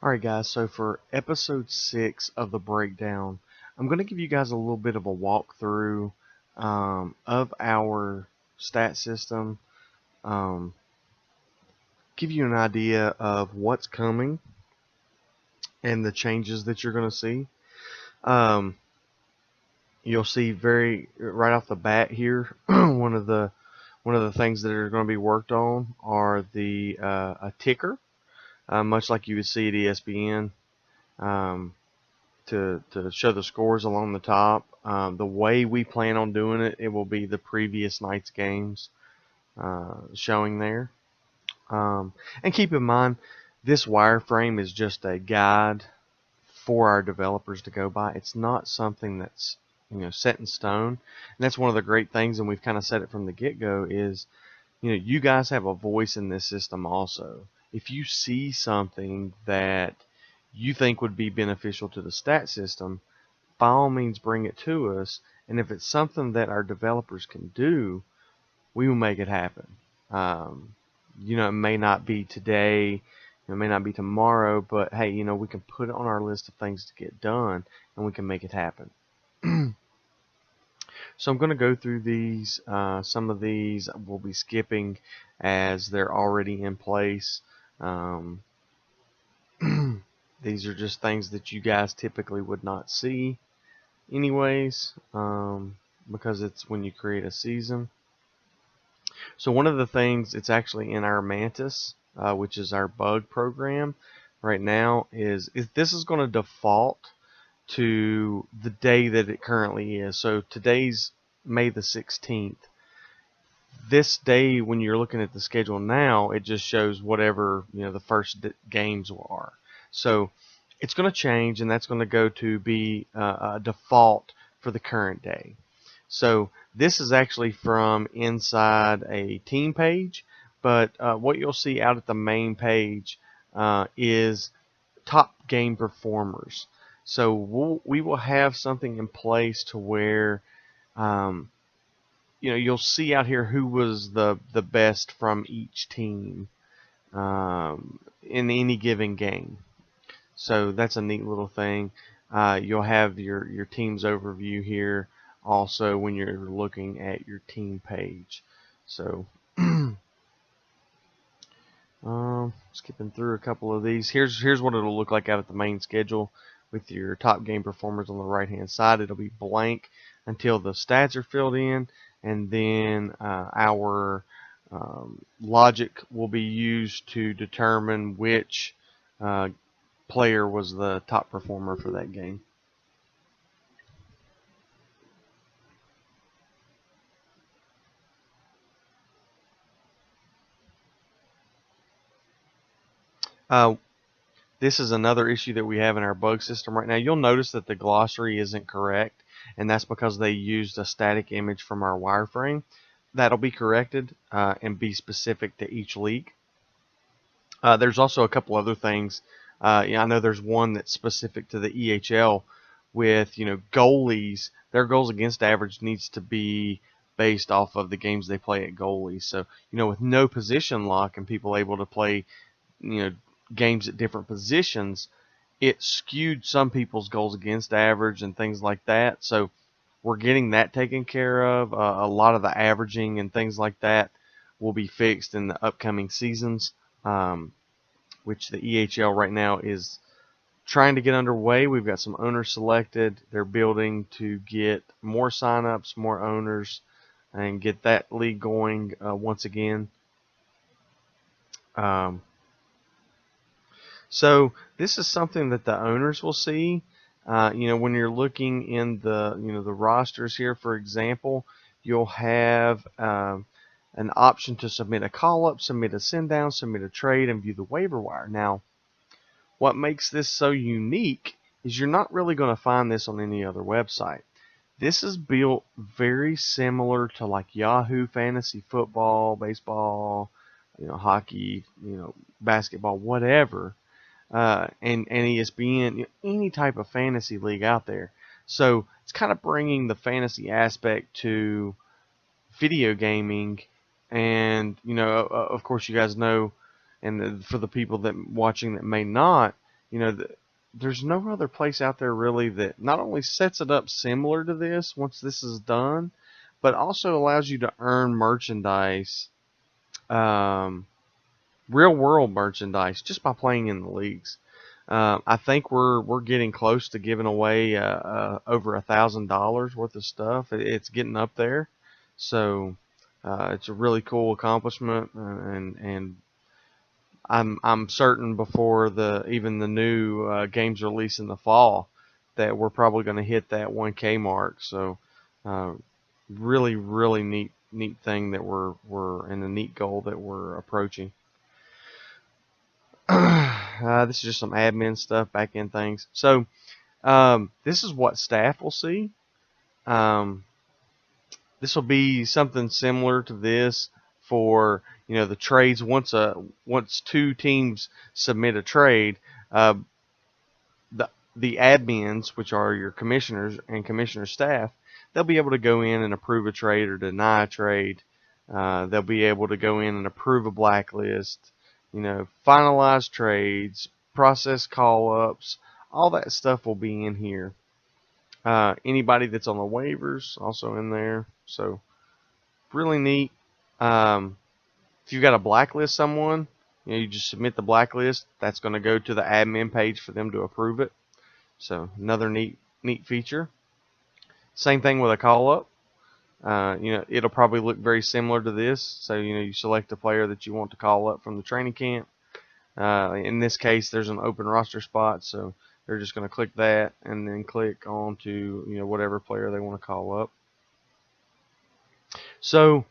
Alright guys, so for episode 6 of the breakdown, I'm going to give you guys a little bit of a walkthrough of our stat system, give you an idea of what's coming and the changes that you're going to see. You'll see right off the bat here, one of the things that are going to be worked on are a ticker, much like you would see at ESPN. To show the scores along the top. The way we plan on doing it, it will be the previous night's games showing there. And keep in mind, this wireframe is just a guide for our developers to go by. It's not something that's set in stone. And that's one of the great things, and we've kind of said it from the get-go, is you guys have a voice in this system also. If you see something that you think would be beneficial to the stat system, by all means bring it to us, and if it's something that our developers can do, we will make it happen. It may not be today, it may not be tomorrow, but hey, we can put it on our list of things to get done, and we can make it happen. So I'm going to go through these. Some of these we'll be skipping as they're already in place. These are just things that you guys typically would not see anyways, because it's when you create a season. So one of the things, it's actually in our Mantis, which is our bug program right now, is this is going to default to the day that it currently is. So today's May the 16th. This day, when you're looking at the schedule now, it just shows whatever the first games are. So it's going to change, and that's going to go to be a default for the current day. So this is actually from inside a team page, but what you'll see out at the main page is top game performers. So we will have something in place to where you'll see out here who was the best from each team in any given game. So that's a neat little thing. You'll have your team's overview here also when you're looking at your team page. So skipping through a couple of these. Here's what it'll look like out at the main schedule with your top game performers on the right hand side. It'll be blank until the stats are filled in, and then our logic will be used to determine which player was the top performer for that game. This is another issue that we have in our bug system right now. You'll notice that the glossary isn't correct, and that's because they used a static image from our wireframe. That'll be corrected and be specific to each league. There's also a couple other things. I know there's one that's specific to the EHL with goalies. Their goals against average needs to be based off of the games they play at goalies. So with no position lock and people able to play games at different positions, it skewed some people's goals against average and things like that. So we're getting that taken care of. A lot of the averaging and things like that will be fixed in the upcoming seasons, which the EHL right now is trying to get underway. We've got some owners selected. They're building to get more signups, more owners, and get that league going once again. So this is something that the owners will see. When you're looking in the the rosters here, for example, you'll have an option to submit a call-up, submit a send-down, submit a trade, and view the waiver wire. Now, what makes this so unique is you're not really going to find this on any other website. This is built very similar to like Yahoo Fantasy Football, baseball, hockey, basketball, whatever. And ESPN, any type of fantasy league out there. So it's kind of bringing the fantasy aspect to video gaming, and of course you guys know, and for the people that watching that may not, there's no other place out there really that not only sets it up similar to this once this is done, but also allows you to earn merchandise, um, real world merchandise, just by playing in the leagues. I think we're getting close to giving away over $1,000 worth of stuff. It's getting up there, so it's a really cool accomplishment, and I'm certain before even the new games release in the fall that we're probably going to hit that 1K mark. So uh, really neat thing that we're and a neat goal that we're approaching. This is just some admin stuff, back end things. So this is what staff will see. Um, this will be something similar to this for the trades. Once two teams submit a trade, uh, the admins, which are your commissioners and commissioner staff, they'll be able to go in and approve a trade or deny a trade. They'll be able to go in and approve a blacklist, finalize trades, process call ups. All that stuff will be in here. Anybody that's on the waivers also in there. So really neat. If you've got to blacklist someone, you just submit the blacklist. That's going to go to the admin page for them to approve it. So another neat feature. Same thing with a call up. It'll probably look very similar to this. So you select a player that you want to call up from the training camp. In this case, there's an open roster spot, so they're just going to click that and then click on to whatever player they want to call up. So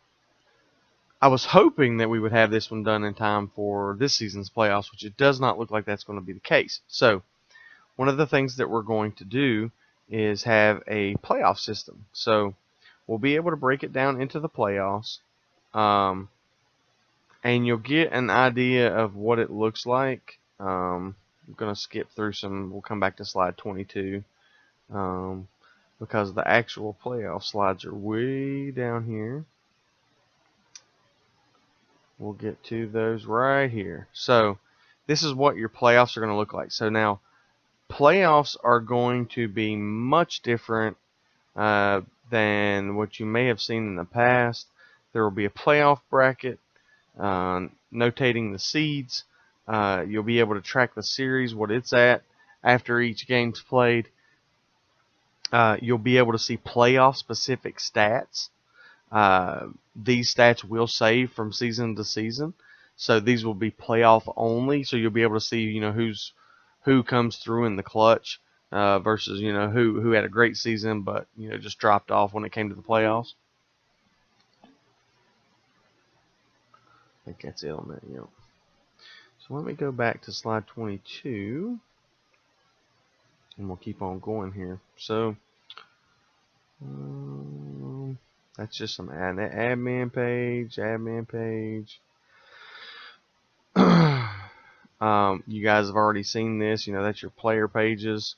I was hoping that we would have this one done in time for this season's playoffs, which it does not look like that's going to be the case. So one of the things that we're going to do is have a playoff system. So we'll be able to break it down into the playoffs, and you'll get an idea of what it looks like. I'm going to skip through some. We'll come back to slide 22 because the actual playoff slides are way down here. We'll get to those right here. So this is what your playoffs are going to look like. So now playoffs are going to be much different than what you may have seen in the past. There will be a playoff bracket notating the seeds. You'll be able to track the series, what it's at after each game's played. You'll be able to see playoff specific stats. These stats will save from season to season, so these will be playoff only. So you'll be able to see who comes through in the clutch versus who had a great season but just dropped off when it came to the playoffs. I think that's it on that. Yep. So let me go back to slide 22, and we'll keep on going here. So that's just some admin page. You guys have already seen this. That's your player pages.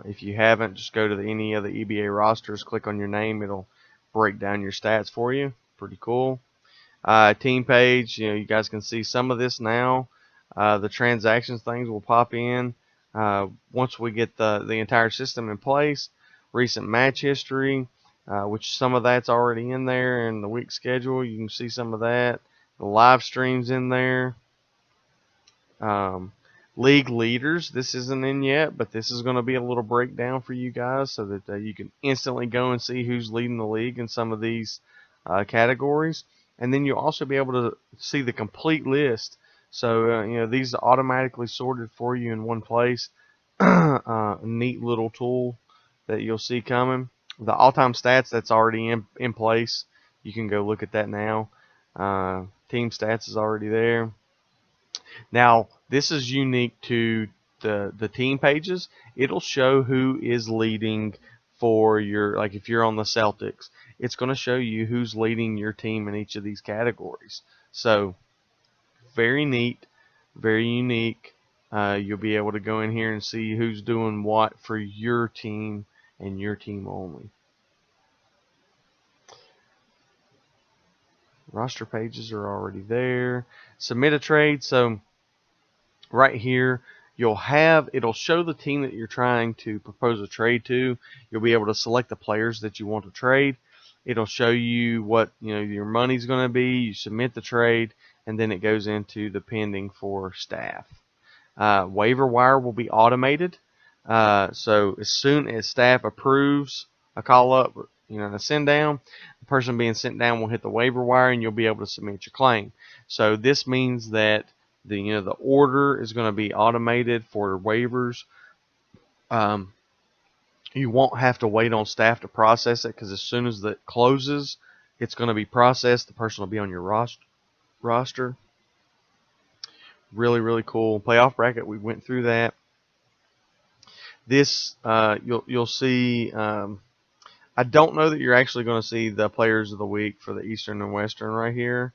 If you haven't, just go to any of the EBA rosters, click on your name. It'll break down your stats for you. Pretty cool. Team page, you guys can see some of this now. The transactions things will pop in once we get the entire system in place. Recent match history, which some of that's already in there, and the week schedule, you can see some of that. The live streams in there. League leaders, this isn't in yet, but this is going to be a little breakdown for you guys so that you can instantly go and see who's leading the league in some of these categories. And then you'll also be able to see the complete list. So, these are automatically sorted for you in one place. A neat little tool that you'll see coming. The all-time stats, that's already in place. You can go look at that now. Team stats is already there. Now, this is unique to the team pages. It'll show who is leading for like if you're on the Celtics, it's going to show you who's leading your team in each of these categories. So, very neat, very unique. You'll be able to go in here and see who's doing what for your team and your team only. Roster pages are already there. Submit a trade. So right here, it'll show the team that you're trying to propose a trade to. You'll be able to select the players that you want to trade. It'll show you what your money's going to be. You submit the trade, and then it goes into the pending for staff. Waiver wire will be automated. So as soon as staff approves a call up, a send down, the person being sent down will hit the waiver wire, and you'll be able to submit your claim. So this means that the order is going to be automated for waivers. You won't have to wait on staff to process it, because as soon as it closes, it's going to be processed. The person will be on your roster. Really, really cool. Playoff bracket, we went through that. This you'll see. I don't know that you're actually going to see the players of the week for the Eastern and Western right here.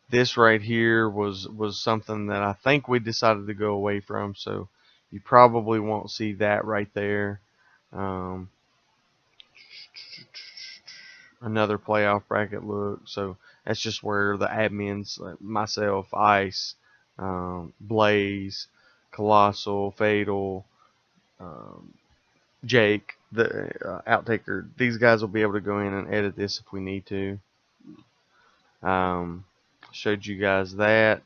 This right here was something that I think we decided to go away from, so you probably won't see that right there. Another playoff bracket look. So that's just where the admins, like myself, Ice, Blaze, Colossal, Fatal, Jake, the Outtaker, these guys will be able to go in and edit this if we need to. Showed you guys that.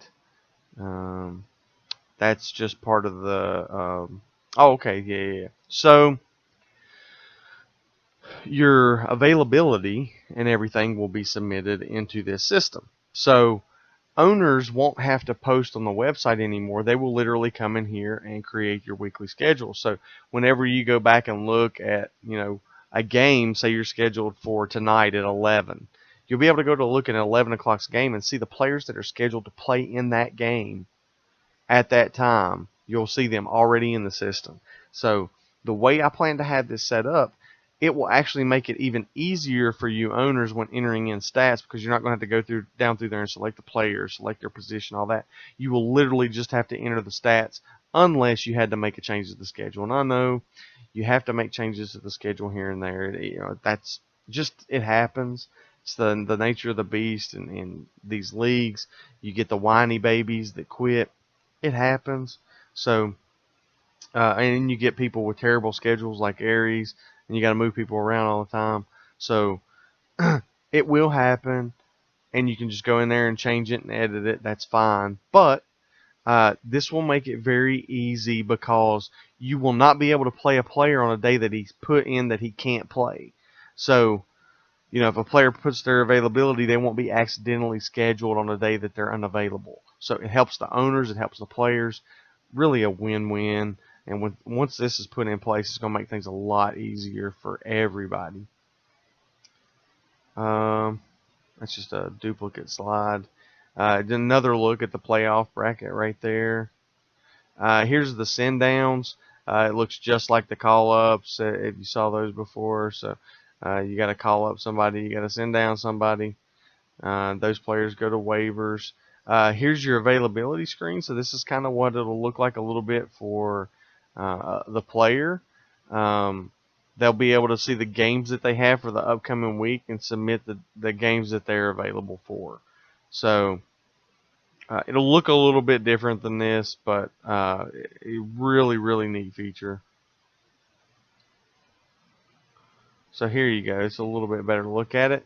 That's just part of the. Oh, okay, yeah. So your availability and everything will be submitted into this system. So owners won't have to post on the website anymore. They will literally come in here and create your weekly schedule. So whenever you go back and look at, a game, say you're scheduled for tonight at 11, you'll be able to go to look at an 11 o'clock game and see the players that are scheduled to play in that game at that time. You'll see them already in the system. So the way I plan to have this set up, it will actually make it even easier for you owners when entering in stats, because you're not going to have to go down through there and select the player, select their position, all that. You will literally just have to enter the stats, unless you had to make a change to the schedule. And I know you have to make changes to the schedule here and there. That's just, it happens. It's the nature of the beast in these leagues. You get the whiny babies that quit. It happens. So, and you get people with terrible schedules like Aries, and you got to move people around all the time. So it will happen, and you can just go in there and change it and edit it. That's fine. But this will make it very easy, because you will not be able to play a player on a day that he's put in that he can't play. So, if a player puts their availability, they won't be accidentally scheduled on a day that they're unavailable. So it helps the owners, it helps the players. Really a win-win. And once this is put in place, it's going to make things a lot easier for everybody. That's just a duplicate slide. Another look at the playoff bracket right there. Here's the send downs. It looks just like the call ups if you saw those before. So you got to call up somebody, you got to send down somebody. Those players go to waivers. Here's your availability screen. So this is kind of what it'll look like a little bit for the player. They'll be able to see the games that they have for the upcoming week and submit the games that they're available for. So it'll look a little bit different than this, but a really, really neat feature. So here you go. It's a little bit better to look at it.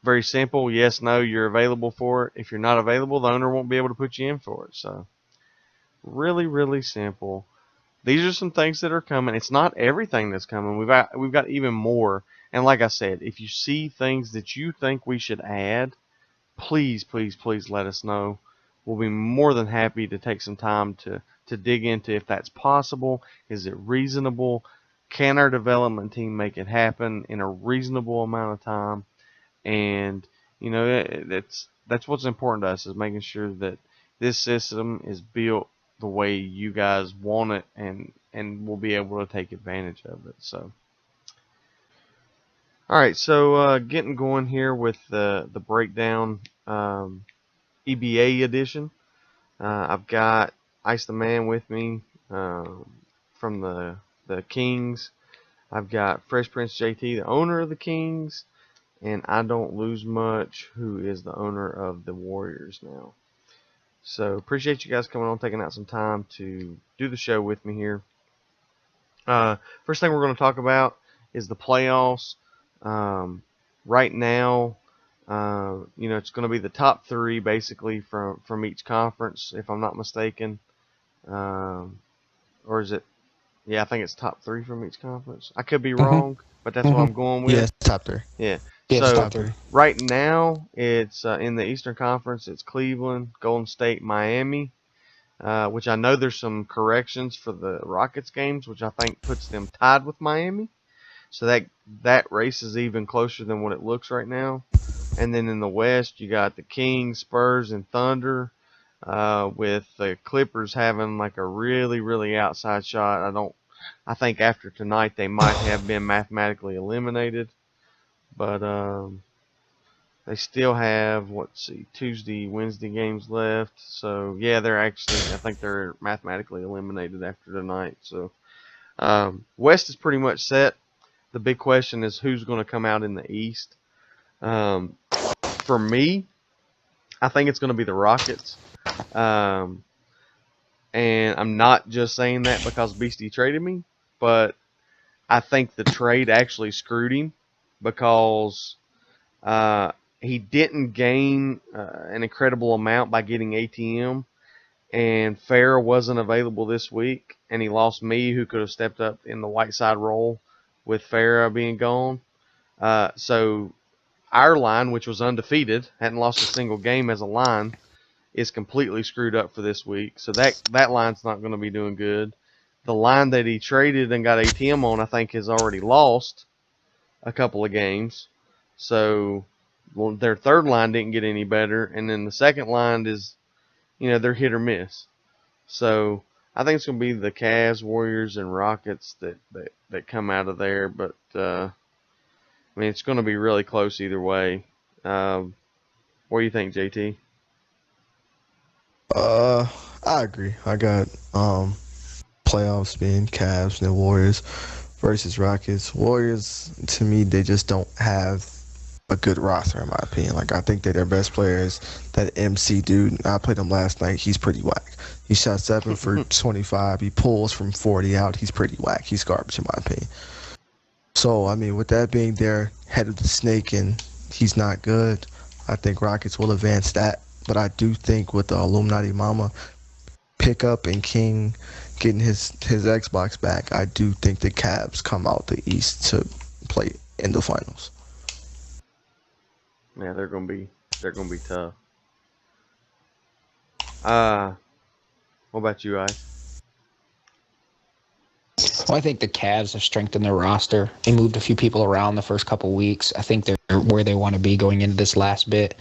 Very simple. Yes, no, you're available for it. If you're not available, the owner won't be able to put you in for it. So really, really simple. These are some things that are coming. It's not everything that's coming. We've got even more. And like I said, if you see things that you think we should add, please, please, please let us know. We'll be more than happy to take some time to dig into if that's possible. Is it reasonable? Can our development team make it happen in a reasonable amount of time? And that's what's important to us, is making sure that this system is built the way you guys want it, and we'll be able to take advantage of it. So alright, so getting going here with the breakdown, EBA edition. I've got Ice the Man with me from the Kings. I've got Fresh Prince JT, the owner of the Kings, and I Don't Lose Much, who is the owner of the Warriors now. So appreciate you guys coming on, taking out some time to do the show with me here. First thing we're going to talk about is the playoffs. Right now, it's going to be the top three basically from each conference, if I'm not mistaken. Or is it? Yeah, I think it's top three from each conference. I could be wrong, but that's what I'm going with. Yes, top three. Yeah. Yes, So top three. right now, it's in the Eastern Conference. It's Cleveland, Golden State, Miami. Which I know there's some corrections for the Rockets games, which I think puts them tied with Miami. So that race is even closer than what it looks right now. And then in the West, you got the Kings, Spurs, and Thunder, with the Clippers having like a really, really outside shot. I think after tonight they might have been mathematically eliminated, but they still have, Tuesday, Wednesday games left. So, yeah, I think they're mathematically eliminated after tonight. So, West is pretty much set. The big question is who's going to come out in the East. For me, I think it's going to be the Rockets. And I'm not just saying that because Beastie traded me, but I think the trade actually screwed him because he didn't gain an incredible amount by getting ATM, and Farrah wasn't available this week, and he lost me, who could have stepped up in the Whiteside role with Farrah being gone. So our line, which was undefeated, hadn't lost a single game as a line, is completely screwed up for this week. So that line's not going to be doing good. The line that he traded and got ATM on, I think, has already lost a couple of games. So their third line didn't get any better, and then the second line is, they're hit or miss. So I think it's going to be the Cavs, Warriors, and Rockets that come out of there. But it's going to be really close either way. What do you think, JT? I agree. I got playoffs being Cavs and Warriors versus Rockets. Warriors, to me, they just don't have a good roster, in my opinion. Like, I think that their best players, that MC dude, I played him last night. He's pretty whack. He shot 7 for 25. He pulls from 40 out. He's pretty whack. He's garbage, in my opinion. So, with that being their head of the snake and he's not good, I think Rockets will advance that. But I do think with the Illuminati Mama pickup and King getting his Xbox back, I do think the Cavs come out the East to play in the finals. Yeah, they're gonna be tough. What about you, Ice? Well, I think the Cavs have strengthened their roster. They moved a few people around the first couple weeks. I think they're where they want to be going into this last bit.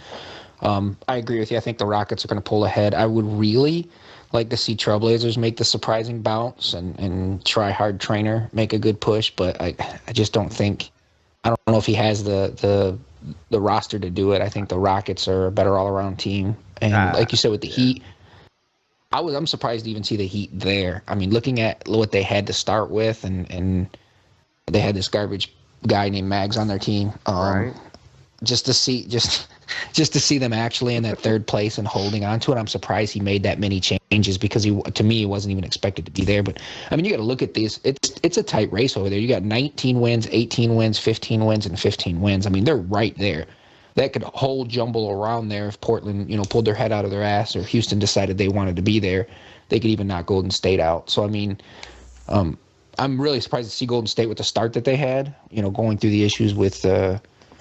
I agree with you. I think the Rockets are going to pull ahead. I would really like to see Trailblazers make the surprising bounce and try hard trainer make a good push, but I just don't think. I don't know if he has the roster to do it. I think the Rockets are a better all around team, and like you said with the Heat. I'm surprised to even see the Heat there. Looking at what they had to start with, and they had this garbage guy named Mags on their team. Right. Just to see them actually in that third place and holding on to it, I'm surprised he made that many changes because to me he wasn't even expected to be there. But you got to look at these. It's a tight race over there. You got 19 wins, 18 wins, 15 wins, and 15 wins. They're right there. That could whole jumble around there if Portland, pulled their head out of their ass, or Houston decided they wanted to be there. They could even knock Golden State out. So I'm really surprised to see Golden State with the start that they had. Going through the issues with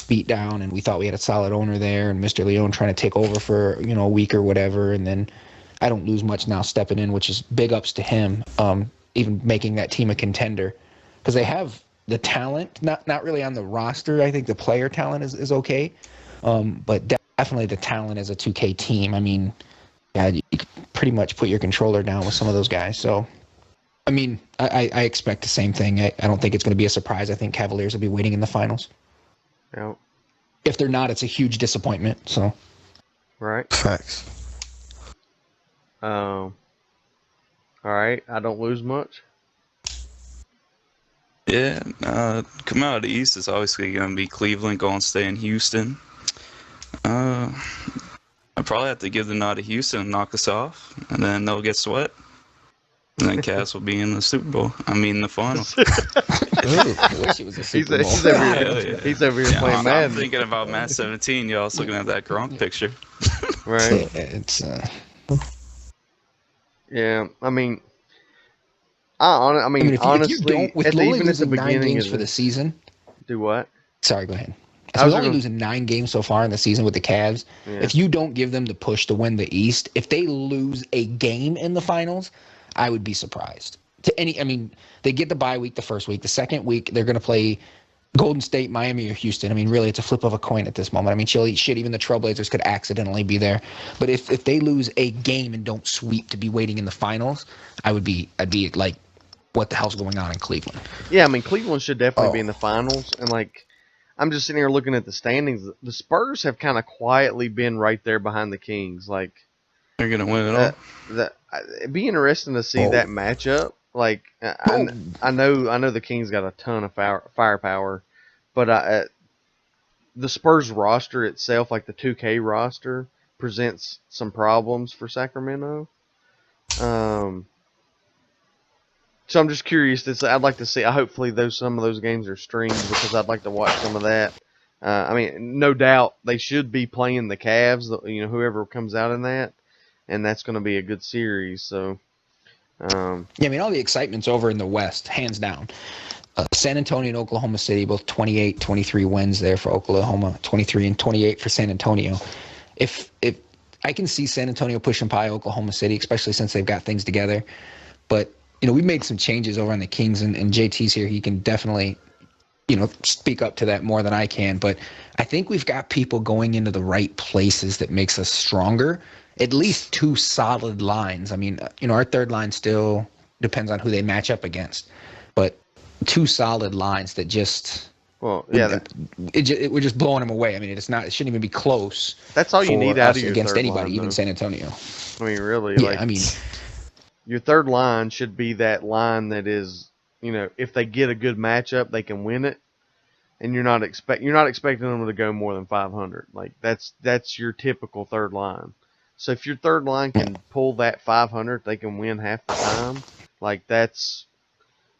beat down, and we thought we had a solid owner there, and Mr. Leone trying to take over for a week or whatever, and then I don't lose much now stepping in, which is big ups to him. Even making that team a contender because they have the talent, not really on the roster. I think the player talent is okay. But definitely the talent as a 2K team. You could pretty much put your controller down with some of those guys. So, I expect the same thing. I don't think it's going to be a surprise. I think Cavaliers will be waiting in the finals. Yep. If they're not, it's a huge disappointment. So, right. Facts. All right. I don't lose much. Yeah, coming out of the East is obviously going to be Cleveland, Golden State, and Houston. I I probably have to give the nod to Houston and knock us off, and then they'll get swept. And then Cavs will be in the Super Bowl. I mean, the finals. Ooh, I wish it was a Super Bowl. He's over Hell here, yeah. he's over here Yeah, playing I'm Madden. thinking about Match 17. Y'all's looking at that Gronk picture. Right. It's Yeah. I mean, honestly, if you don't, with only even at the losing 9 beginning games of for the season. do what? Sorry, go ahead. I So was we're only gonna- losing 9 games so far in the season with the Cavs. Yeah. If you don't give them the push to win the East, if they lose a game in the finals, I would be surprised. They get the bye week the first week. The second week, they're going to play Golden State, Miami, or Houston. I mean, really, it's a flip of a coin at this moment. I mean, shit, even the Trailblazers could accidentally be there. But if they lose a game and don't sweep to be waiting in the finals, I'd be like, what the hell's going on in Cleveland? Yeah, I mean, Cleveland should definitely be Oh. in the finals, and like, I'm just sitting here looking at the standings. The Spurs have kind of quietly been right there behind the Kings. Like, They're going to win it all. it'd be interesting to see Oh. that matchup. Like, I know the Kings got a ton of firepower, but the Spurs roster itself, like the 2K roster, presents some problems for Sacramento. So I'm just curious. I'd like to see. Hopefully, some of those games are streamed because I'd like to watch some of that. I mean, no doubt they should be playing the Cavs. Whoever comes out in that, and that's going to be a good series. So, Yeah, I mean, all the excitement's over in the West, hands down. San Antonio and Oklahoma City, both 28-23 wins there for Oklahoma, 23 and 28 for San Antonio. If I can see San Antonio pushing by Oklahoma City, especially since they've got things together. But, we made some changes over on the Kings, and JT's here. He can definitely, speak up to that more than I can. But I think we've got people going into the right places that makes us stronger. At least 2 solid lines. I mean, our third line still depends on who they match up against. But 2 solid lines that just... well, yeah, we're just blowing them away. I mean, it shouldn't even be close. that's all you for need out us of your against third anybody, line, even though. San Antonio. I mean, really, Yeah, like, I mean, your third line should be that line that is, if they get a good matchup, they can win it, and you're not expecting them to go more than 500. Like that's your typical third line. So if your third line can pull that 500, they can win half the time. Like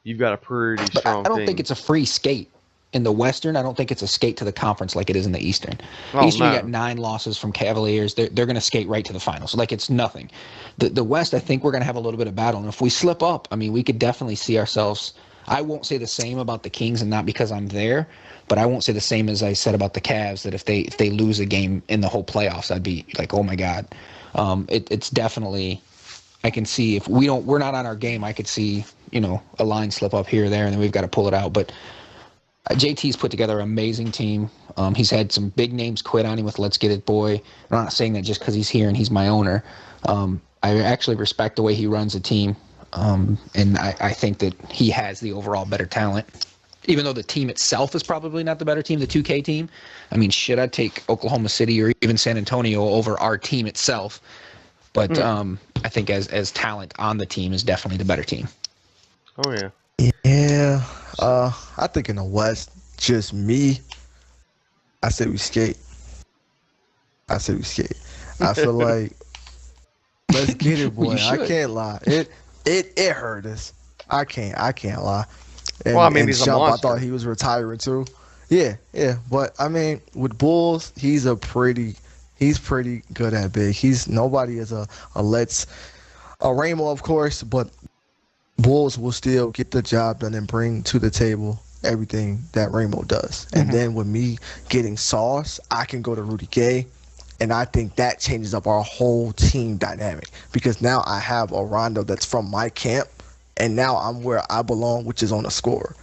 you've got a pretty but strong I don't team. think it's a free skate. In the Western, I don't think it's a skate to the conference like it is in the Eastern. Oh, Eastern, you no. got 9 losses from Cavaliers. They're going to skate right to the finals. Like it's nothing. The West, I think we're going to have a little bit of battle. And if we slip up, I mean, we could definitely see ourselves. I won't say the same about the Kings, and not because I'm there, but I won't say the same as I said about the Cavs, that if they lose a game in the whole playoffs, I'd be like, oh my God. It's definitely, I can see if we're not on our game, I could see, a line slip up here or there, and then we've got to pull it out. But JT's put together an amazing team. He's had some big names quit on him with Let's Get It Boy. I'm not saying that just because he's here and he's my owner. I actually respect the way he runs the team. And I think that he has the overall better talent. Even though the team itself is probably not the better team, the 2K team. I mean, I'd take Oklahoma City or even San Antonio over our team itself. But I think as talent on the team is definitely the better team. Oh yeah. Yeah. I think in the West, just me, I say we skate. I feel like let's get it, boy. You I should. can't lie. It hurt us. I can't lie. And, Well, I mean, and he's a Shump, I monster. thought he was retiring too. Yeah. But I mean, with Bulls, he's pretty good at big. Nobody is a Ramo, of course, but Bulls will still get the job done and bring to the table everything that Ramo does. And then with me getting Sauce, I can go to Rudy Gay, and I think that changes up our whole team dynamic because now I have a Rondo that's from my camp, and now I'm where I belong, which is on the score.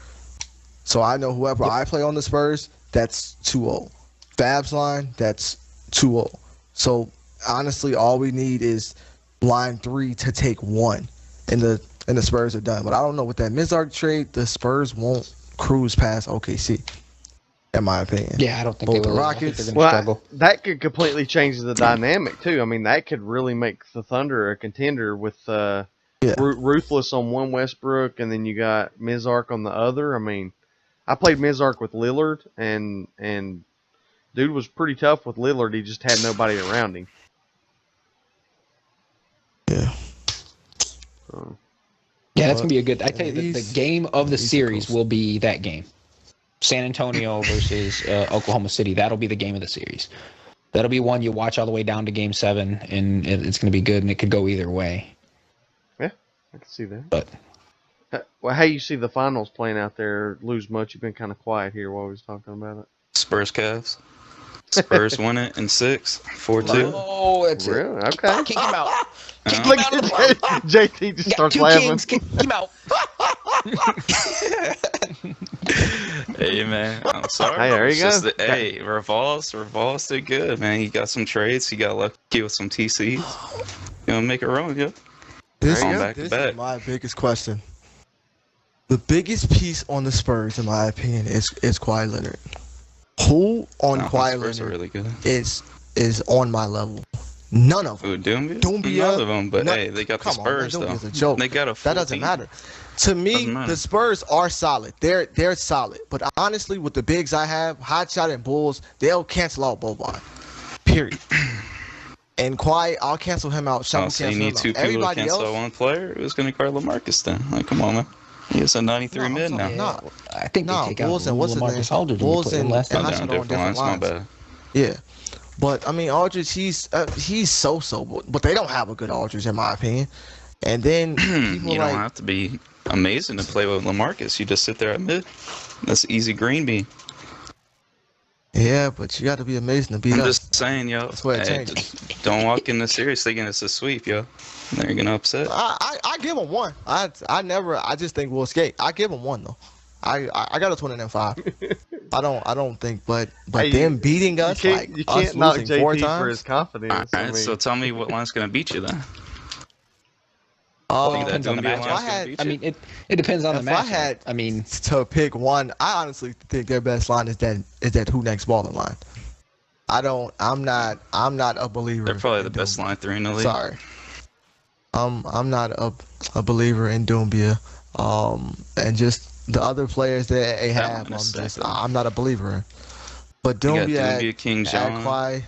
So I know whoever I play on the Spurs, that's 2-0. Fab's line, that's 2-0. So honestly, all we need is line 3 to take 1, and the Spurs are done. But I don't know, with that Mizark trade, the Spurs won't cruise past OKC, in my opinion. Yeah, I don't think Both they the will. I think Rockets- they're going to Well, struggle. that could completely change the dynamic too. I mean, that could really make the Thunder a contender with Ruthless on one Westbrook, and then you got Mizark on the other. I mean, I played Mizark with Lillard, and dude was pretty tough with Lillard. He just had nobody around him. So, Yeah, that's But gonna be a good. I tell you, the East- game of the East series Coast. will be that game, San Antonio versus Oklahoma City. That'll be the game of the series. That'll be one you watch all the way down to Game 7, and it's gonna be good, and it could go either way. yeah, I can see that. But Well, how you see the finals playing out there? Lose much? You've been kind of quiet here while we was talking about it. Spurs Cavs. Spurs win it in 6, 4-2. oh, that's Really? it. Okay. Kick him out. Kick him Look out of the at park. JT just Got starts 2 laughing. kings. Kick him out. Hey man, I'm sorry. Hey, there you It's just go. that- hey, Revols did good, man. He got some trades. He got lucky with some TCs. You know, make it run, yeah. This, There you go. Back to this back. is my biggest question. The biggest piece on the Spurs, in my opinion, is Kawhi Leonard. Who on No, Kawhi Spurs are Leonard really good. is on my level? None of them. Who, Doumbia? Doumbia, None of them, but no- hey, they got the Come on, man, Spurs Doumbia's though. a joke. They got a full That doesn't team. matter. To me, Doesn't matter. the Spurs are solid. They're solid. But honestly, with the bigs I have, Hotshot and Bulls, they'll cancel out Boban. Period. And Kawhi, I'll cancel him out. Sean Oh, will so you cancel need him two out. people to Everybody cancel out else, one player? Who's going to guard LaMarcus then? Like, come on, man. He has a 93 No, mid I'm now. talking- Nah. I think they Nah, take out Bulls and what's his name? LaMarcus Aldridge. Bulls Bulls and and- last Oh, and time. they're on Hotshot on different lines. My different bad. yeah. But I mean, Aldridge, he's so, but they don't have a good Aldridge in my opinion. And then people You like, don't have to be amazing to play with LaMarcus. You just sit there at mid. That's easy green bean. yeah, but you got to be amazing to beat I'm us. just saying, yo. That's where it Hey, changes. don't walk in the series thinking it's a sweep, yo. They're going to upset. I give him one. I just think we'll skate. I give him one though. I got a 20-5. I don't think, but Hey, them beating us, you like can't us knock losing 4 JT for his times. confidence. All I right, mean, so tell me what line's going to beat you then. Well, Think it that depends on the Doumbia matchup. line's I going had- to beat I you? mean, it depends on the If matchup. I had I mean, to pick one, I honestly think their best line is that who next balling line. I'm not a believer. They're probably in the best Doumbia. line 3 in the league. Sorry. I'm not a believer in Doumbia. And just the other players that they That have, one is stacked up. I'm not a believer in. But You got Doumbia Doumbia, King at John, Kawhi,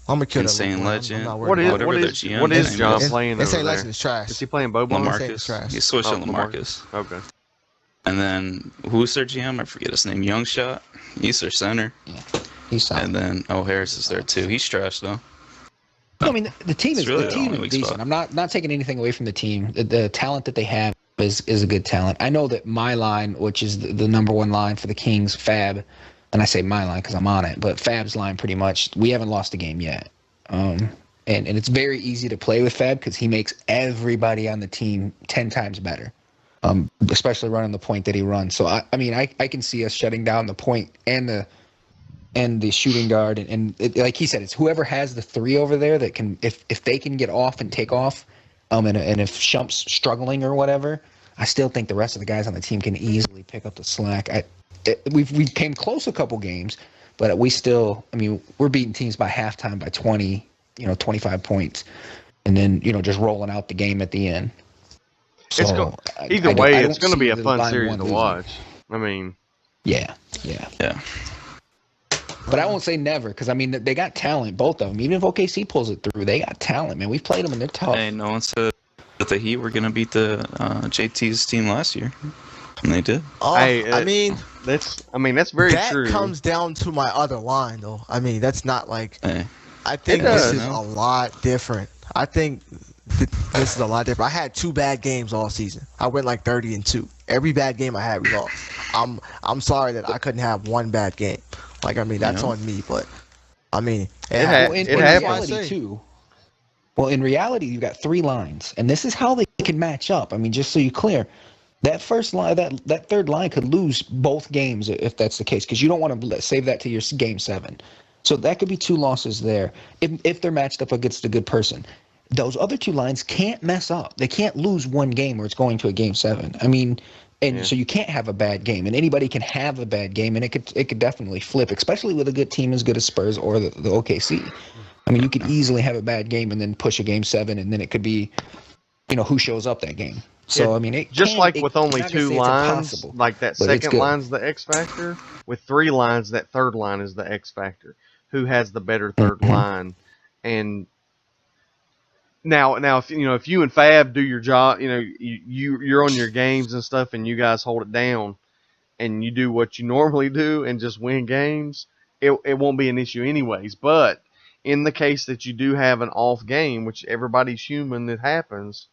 I'm a killer. Insane Legend. I'm not what worried is about Whatever what their is GM what is name John is. playing Insane over there? Legend is trash. Is he playing Boban? Lamarcus. LaMarcus. He's switching Lamar- LaMarcus. Okay. And then who's their GM? I forget his name. Young Shot. He's their center. he's solid. And then Harris is there too. He's trash though. I mean, the team It's is really the the team only is weak decent. spot. I'm not taking anything away from the team. The talent that they have is a good talent. I know that my line, which is the number one line for the Kings, Fab, and I say my line because I'm on it, but Fab's line pretty much, we haven't lost a game yet. And it's very easy to play with Fab because he makes everybody on the team 10 times better, especially running the point that he runs. So, I mean, I can see us shutting down the point and the shooting guard. And like he said, it's whoever has the 3 over there that can, if they can get off and take off, and if Shump's struggling or whatever, I still think the rest of the guys on the team can easily pick up the slack. We came close a couple games, but we still, I mean, we're beating teams by halftime by 20, 25 points, and then, just rolling out the game at the end. It's So, Either I way, don't it's going to see be a the fun line series one to losing. watch. I mean, Yeah. Yeah. But I won't say never, because, I mean, they got talent, both of them. Even if OKC pulls it through, they got talent, man. We've played them, and they're tough. Hey, no one said that the Heat were gonna beat the JT's team last year, and they did. Oh, Hey, I mean, that's very that true. comes down to my other line, though. I mean, that's not like. Hey, I think It this does. is a lot different. I think this is a lot different. I had 2 bad games all season. I went like 30-2. Every bad game I had, we lost. I'm sorry that I couldn't have one bad game. Like, I mean, that's Yeah. on me, but I mean, It Well, in it happens. reality, too. Well, in reality, you've got 3 lines, and this is how they can match up. I mean, just so you're clear, that first line, that third line could lose both games if that's the case, because you don't want to save that to your game 7. So that could be 2 losses there if they're matched up against a good person. Those other 2 lines can't mess up. They can't lose one game where it's going to a game 7. I mean, and so you can't have a bad game, and anybody can have a bad game, and it could definitely flip, especially with a good team as good as Spurs or the OKC. I mean, you could easily have a bad game and then push a game 7, and then it could be, who shows up that game. So Yeah, I mean, Just with only I'm not gonna 2 say it's lines, impossible, like that but it's second good. line's the X factor. With 3 lines, that third line is the X factor. Who has the better third Mhm. line? And Now, if if you and Fab do your job, you're on your games and stuff, and you guys hold it down, and you do what you normally do, and just win games, it won't be an issue anyways. But in the case that you do have an off game, which everybody's human, it happens.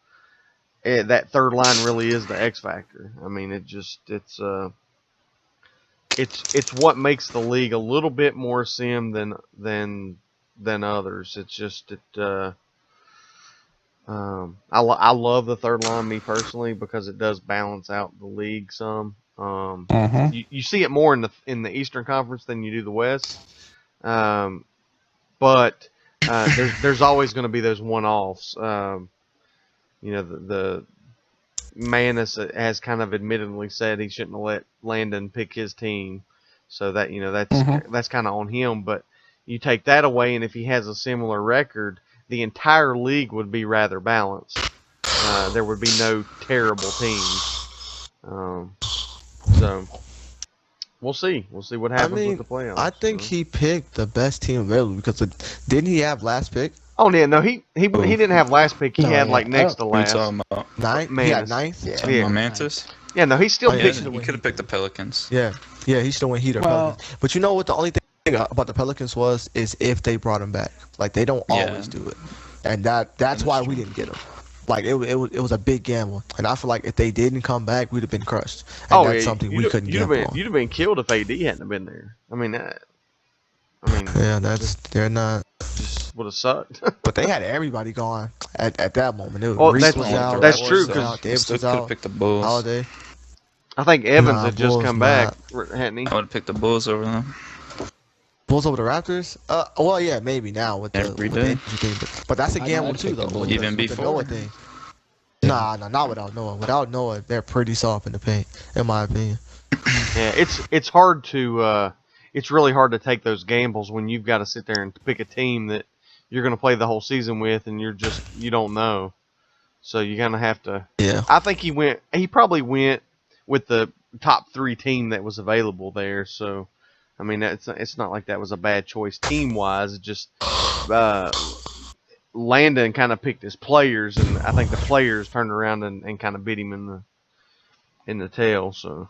That third line really is the X factor. I mean, it's what makes the league a little bit more sim than others. It's just I love the third line, me personally, because it does balance out the league some. You see it more in the Eastern Conference than you do the West, but there's always going to be those one-offs. The Manis has kind of admittedly said he shouldn't have let Landon pick his team, so that that's kind of on him. But you take that away, and if he has a similar record, the entire league would be rather balanced. There would be no terrible teams. So we'll see. We'll see what happens with the playoffs. I think he picked the best team available because didn't he have last pick? Oh yeah, no, he didn't have last pick. He had like next to What are you last. talking about? Ninth? Mantis. He had ninth? Yeah. Talking about Mantis? Yeah, no, he still Oh, yeah. picked. You could have picked the Pelicans. Yeah, he still went Heat or Well- Pelicans. But you know what the only thing about the Pelicans is if they brought him back. Like, they don't Yeah. always do it. And that's why we didn't get him. Like, it was a big gamble. And I feel like if they didn't come back, we'd have been crushed. And that's something we couldn't gamble on. You'd have been killed if AD hadn't been there. I mean, Yeah, they're not. just would have sucked. But they had everybody gone at that moment. It was Well, Reese that's- was out. that's Davis true, was 'cause out, Davis Still was could have out. picked the Bulls. Holiday. I think Evans Nah, had just Bulls come not. back, hadn't he? I would have picked the Bulls over them. Bulls over the Raptors? Well, yeah, maybe now with the Every with the day. injury thing, but that's a I'd gamble pick too, the though. Bulls. with Even the, with the before. Noah thing. Nah, not without Noah. Without Noah, they're pretty soft in the paint, in my opinion. Yeah, it's hard to it's really hard to take those gambles when you've got to sit there and pick a team that you're going to play the whole season with, and you don't know. So you kind of have to. Yeah. I think he probably went with the top 3 team that was available there. So, I mean, it's not like that was a bad choice team wise. It just Landon kind of picked his players, and I think the players turned around and kind of bit him in the tail. So.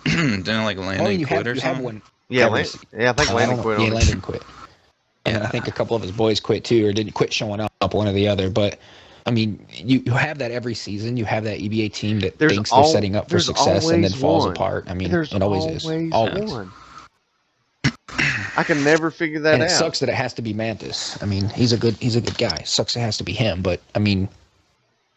Didn't like Landon Oh, you quit or have something? one. Yeah, Every I think I Landon don't know. quit Yeah, on it. Landon quit. And I think a couple of his boys quit too, or didn't quit showing up, one or the other. But I mean, you have that every season. You have that EBA team that thinks they're setting up for there's success and then always falls one. apart. I mean, There's it always is. Always. one. I can never figure that And out. it sucks that it has to be Mantis. I mean, he's a good guy. Sucks it has to be him, but I mean,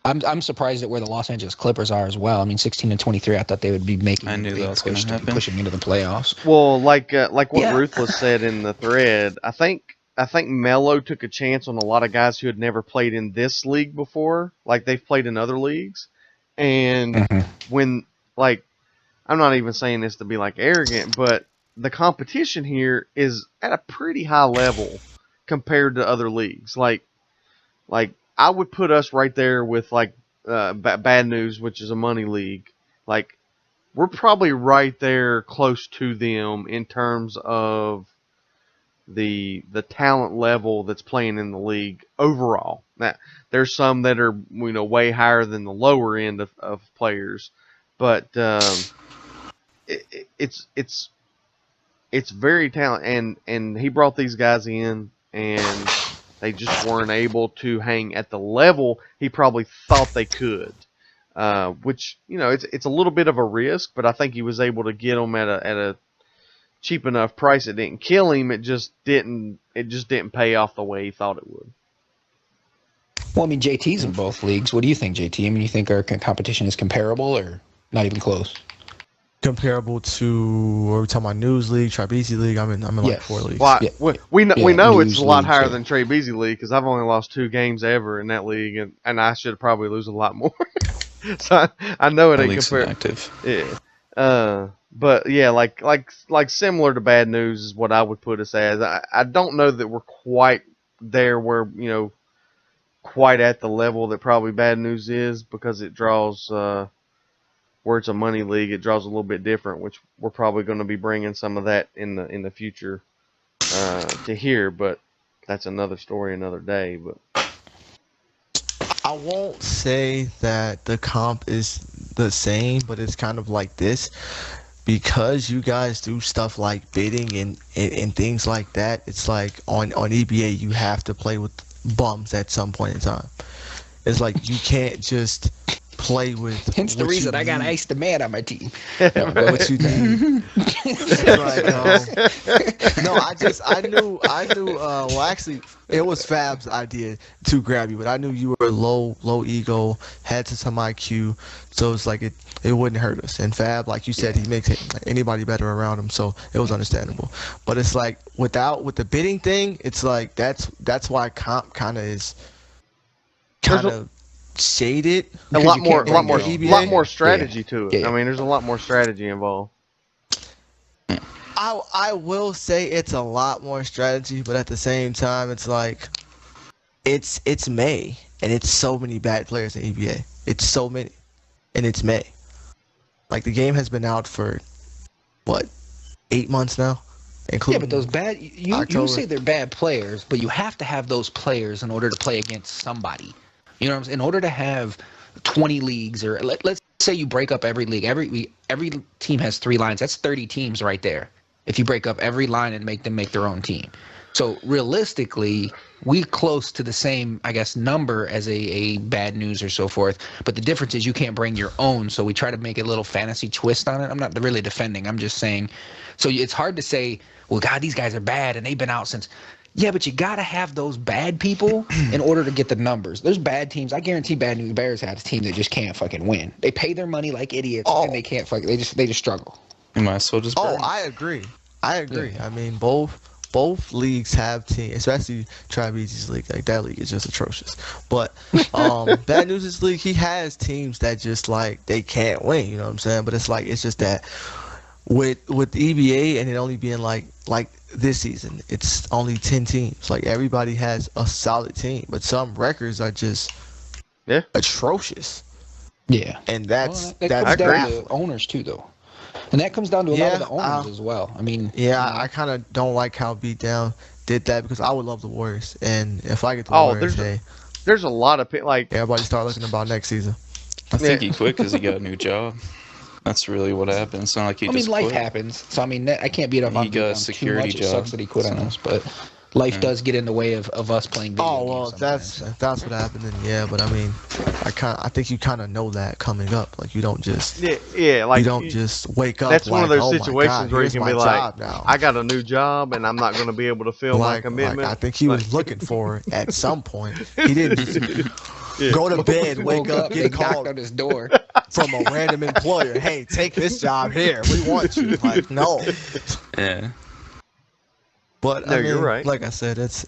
I'm surprised at where the Los Angeles Clippers are as well. I mean, 16-23. I thought they would be making I knew a that big was gonna push to be happen. pushing into the playoffs. Well, like what Yeah. Ruthless said in the thread, I think Melo took a chance on a lot of guys who had never played in this league before, like they've played in other leagues. And when, like, I'm not even saying this to be like arrogant, but the competition here is at a pretty high level compared to other leagues. Like I would put us right there with like Bad News, which is a money league. Like, we're probably right there close to them in terms of the talent level that's playing in the league overall. Now, there's some that are way higher than the lower end of players, but it's very talented, and he brought these guys in, and they just weren't able to hang at the level he probably thought they could. Which it's a little bit of a risk, but I think he was able to get them at a cheap enough price. It didn't kill him. It just didn't pay off the way he thought it would. Well, I mean, JT's in both leagues. What do you think, JT? I mean, you think our competition is comparable or not even close? Comparable to, are we talking about News League, Tribisi League? I'm in like Yes. 4 leagues. Well, Yeah. we know News it's a lot league, higher so- than Trey Beasley League, because I've only lost 2 games ever in that league, and I should probably lose a lot more. So I know it That ain't league's compared. inactive. Yeah. But yeah, like similar to Bad News is what I would put us as. I don't know that we're quite there where quite at the level that probably Bad News is, because it draws where it's a money league, it draws a little bit different, which we're probably going to be bringing some of that in the future to here. But that's another story, another day. But I won't say that the comp is the same, but it's kind of like this because you guys do stuff like bidding and things like that. It's like on EBA you have to play with bums at some point in time. It's like you can't just play with. Hence the what reason you I got need. Ice the Man on my team. What you need. Like, no, I knew. Well, actually, it was Fab's idea to grab you, but I knew you were low ego, had some IQ, so it's like it wouldn't hurt us. And Fab, like you said, he makes anybody better around him, so it was understandable. But it's like with the bidding thing, it's like that's why comp kind of is kind of shaded. a Because lot you more, can't lot bring more, your own. lot more strategy to it. Yeah. I mean, there's a lot more strategy involved. I will say it's a lot more strategy, but at the same time, it's like it's May and it's so many bad players in EBA. It's so many, and it's May. Like the game has been out for what 8 months now, Yeah, including but those bad you October. say they're bad players, but you have to have those players in order to play against somebody. You know what I'm saying? In order to have 20 leagues, or let's say you break up every league. Every team has 3 lines. That's 30 teams right there. If you break up every line and make them make their own team. So realistically, we close to the same, I guess, number as a bad news or so forth. But the difference is you can't bring your own. So we try to make a little fantasy twist on it. I'm not really defending. I'm just saying. So it's hard to say, well, God, these guys are bad and they've been out since. Yeah, but you got to have those bad people in order to get the numbers. There's bad teams. I guarantee Bad News Bears has a team that just can't fucking win. They pay their money like idiots and they can't fucking. They just struggle. You might as well just burn. I agree. I mean, both leagues have teams, especially Tri-Beaches League. Like that league is just atrocious. But Bad News' league, he has teams that just like they can't win. You know what I'm saying? But it's just that with EBA and it only being like this season, it's only 10 teams. Like everybody has a solid team, but some records are just atrocious. Yeah. And that's that that's comes down graphic. to owners too, though, and that comes down to a lot of the owners as well. I mean, I kind of don't like how Beatdown did that because I would love the Warriors, and if I get the Oh, Warriors, hey, there's a lot of like everybody start looking about next season. I think he quit because he got a new job. That's really what happened. It's not like he just life quit. happens. So I mean, I can't beat up He on got a Beatdown security too much. It job. sucks that he quit on us, but life does get in the way of us playing video Oh well, games if sometimes. that's what happened, then yeah. But I mean, I think you kind of know that coming up. Like you don't just like you don't just wake up. that's one of like, those oh my situations God, where you here's can my be like, job now. I got a new job and I'm not going to be able to fill my commitment. I think he was looking for it at some point. He didn't just go to bed, wake up, they get knocked called on his door. from a random employer. Hey, take this job here. We want you. Like no. Yeah. But No, I mean, you're right. Like I said, it's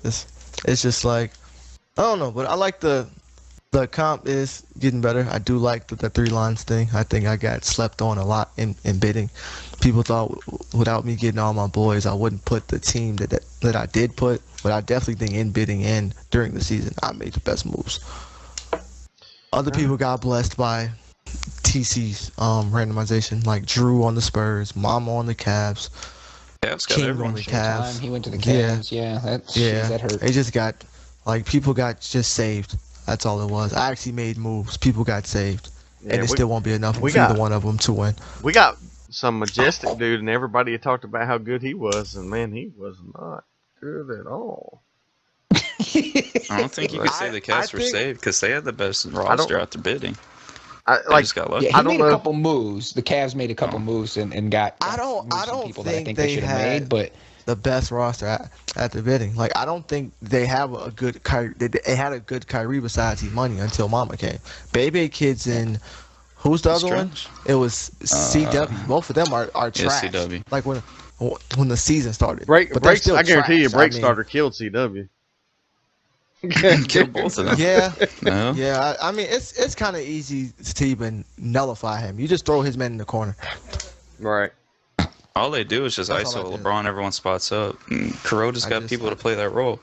just like I don't know, but I like the comp is getting better. I do like the 3 lines thing. I think I got slept on a lot in bidding. People thought without me getting all my boys, I wouldn't put the team that I did put. But I definitely think in bidding and during the season, I made the best moves. Other people got blessed by TC's randomization, like Drew on the Spurs, Mama on the Cavs. Cavs got King everyone. on the Time Cavs. he went to the Cavs. Yeah, that hurt. It just got like people got just saved. That's all it was. I actually made moves. People got saved, and it still won't be enough for either one of them to win. We got some majestic dude, and everybody had talked about how good he was, and man, he was not good at all. I don't think you could say the Cavs were think- saved because they had the best roster after bidding. I They just got lucky. Yeah, he I don't made a know. couple moves. The Cavs made a couple moves and got I don't moved some people that I think think they they should have had- made, but The best roster at the bidding. Like I don't think they have a good Kyrie. They had a good Kyrie besides money until Mama came. Baby Kids and who's the other one? trash. It was CW. Both of them are trash. CW. Like when the season started. Break, But they're breaks. still I guarantee you, trash. I Break mean, Starter killed CW. Kill both of them. Yeah, No? yeah. I mean, it's kind of easy to even nullify him. You just throw his men in the corner. Right. All they do is just That's all ISO I did. LeBron. Everyone spots up. And Kuroda's I got just people to like- play that role.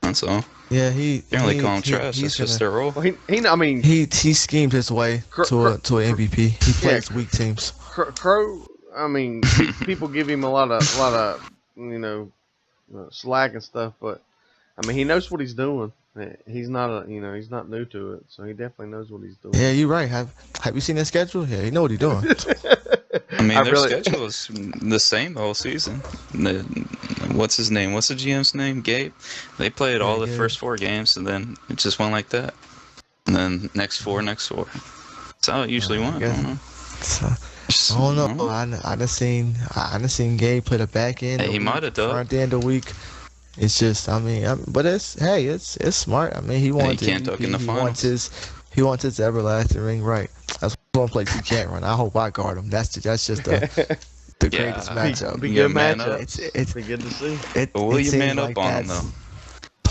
That's all. Yeah, You don't really call them trash. he's That's just gonna- their role. Well, I mean, He schemed his way to an MVP. He plays weak teams. Crow. I mean, people give him a lot of slack and stuff, but I mean, he knows what he's doing. He's not he's not new to it, so he definitely knows what he's doing. Yeah, you're right. Have you seen his schedule? Yeah, you know what he's doing. I mean, their really, schedule is the same the whole season. What's his name? What's the GM's name? Gabe. They played all the Gabe. first 4 games, and then it just went like that. And then next four. That's how it usually went. I don't know. So, I don't know. I done seen Gabe play the back end. Hey, he might have done. At the end of the week. It's just, but it's smart. I mean, he wants can't duck in the finals. He wants his everlasting ring, right? That's one place he can't run. I hope I guard him. That's just the greatest matchup. Be good man matchup. up. It's be good to see. Will you man up on him though?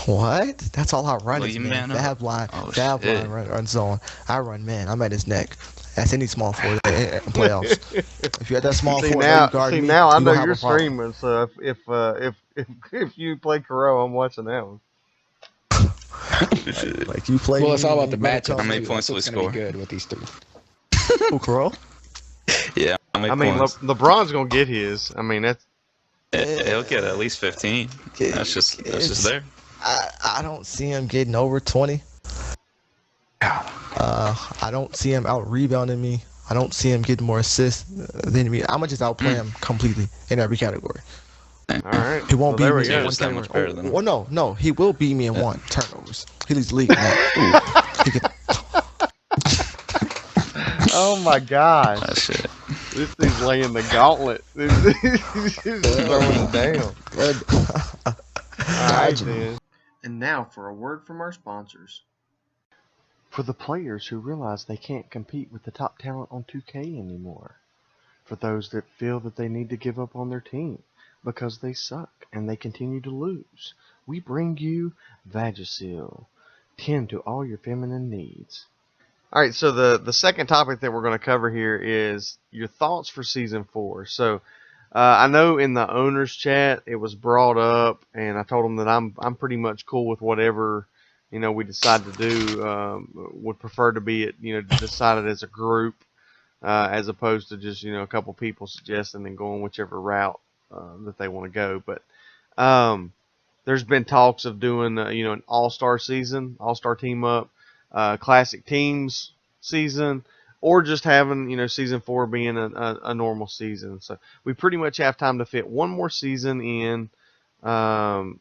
What? That's all I run is man. Fab line run zone. I run man. I'm at his neck. That's any small forward in playoffs. If you had that small forward, you guard me. Now I know you're streaming, so if you play Kuro, I'm watching that one. like you play. Well, it's all about the matchup. How many points will he score? Good with these 3. Who, Kuro? Yeah. I mean, LeBron's gonna get his. I mean, that's. He'll get at least 15. That's just there. I don't see him getting over 20. I don't see him out rebounding me. I don't see him getting more assists than me. I'm gonna just outplay him completely in every category. All right. He won't beat me in one Just that much category. better than him. No, he will beat me in 1 turnovers. He leads the league in that. He could- Oh my gosh! That shit. This dude's laying the gauntlet. He's throwing it down. All right, then. And now for a word from our sponsors. For the players who realize they can't compete with the top talent on 2K anymore. For those that feel that they need to give up on their team because they suck and they continue to lose. We bring you Vagisil. Tend to all your feminine needs. Alright, so the second topic that we're going to cover here is your thoughts for Season 4. So, I know in the owners chat it was brought up, and I told them that I'm pretty much cool with whatever, we decide to do. Would prefer to be, decided as a group, as opposed to just, a couple people suggesting and going whichever route that they want to go. But there's been talks of doing, an all-star season, all-star team up. Classic teams season, or just having Season 4 being a normal season. So we pretty much have time to fit one more season in to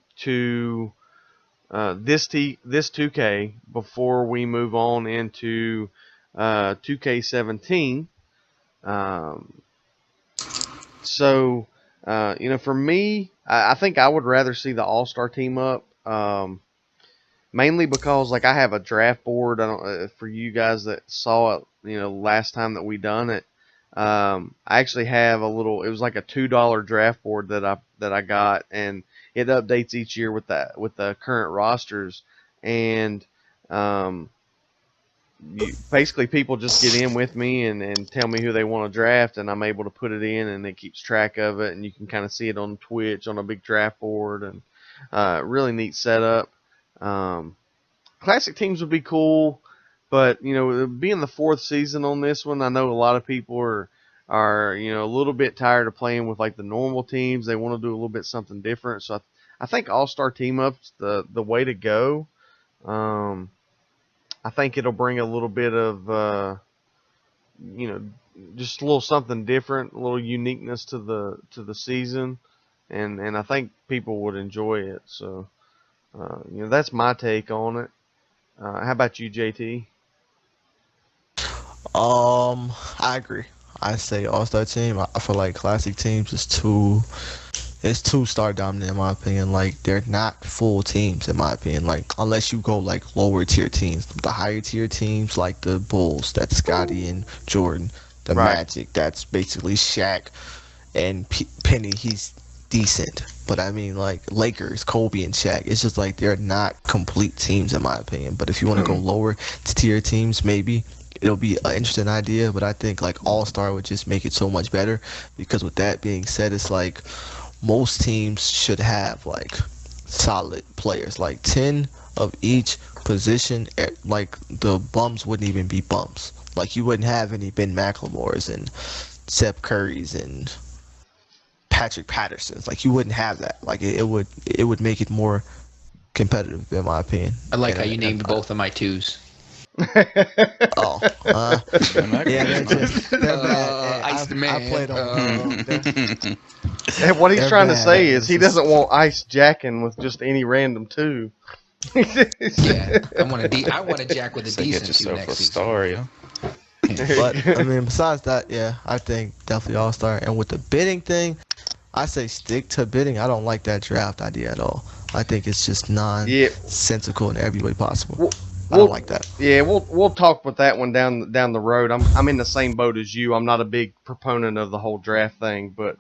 this 2K before we move on into 2K17. So for me, I think I would rather see the all-star team up. Mainly because I have a draft board. I don't for you guys that saw it, last time that we done it. I actually have a little. It was like a $2 draft board that I got, and it updates each year with the current rosters. And basically people just get in with me and tell me who they want to draft, and I'm able to put it in, and it keeps track of it, and you can kind of see it on Twitch on a big draft board, and really neat setup. Classic teams would be cool, but being the 4th season on this one, I know a lot of people are a little bit tired of playing with the normal teams. They want to do a little bit something different. So I think all-star team up's the way to go. I think it'll bring a little bit of just a little something different, a little uniqueness to the season, and I think people would enjoy it. So. That's my take on it. How about you, JT? I agree. I say all-star team. I feel like classic teams is too star dominant in my opinion. They're not full teams in my opinion. Unless you go lower tier teams, the higher tier teams like the Bulls, that's Scottie and Jordan. The Magic, that's basically Shaq and Penny. He's decent, but I mean Lakers, Kobe and Shaq, it's just they're not complete teams in my opinion. But if you want to go lower tier teams, maybe it'll be an interesting idea, but I think all-star would just make it so much better, because with that being said, it's most teams should have solid players, 10 of each position. The bums wouldn't even be bums. You wouldn't have any Ben McLemores and Seth Currys and Patrick Patterson's. You wouldn't have that. It would make it more competitive in my opinion. I like And- how you and- named both of my twos. Oh, Doing that yeah, great, they're bad. Hey, Iceman, I played them. And what he's They're trying to bad. say is he It's just- doesn't want Ice jacking with just any random two. Yeah, I want to jack with a So get decent two yourself next a season. star, yo. But I mean, besides that, yeah, I think definitely All Star. And with the bidding thing, I say stick to bidding. I don't like that draft idea at all. I think it's just nonsensical in every way possible. Well, I don't like that. Yeah, we'll talk with that one down the road. I'm in the same boat as you. I'm not a big proponent of the whole draft thing, but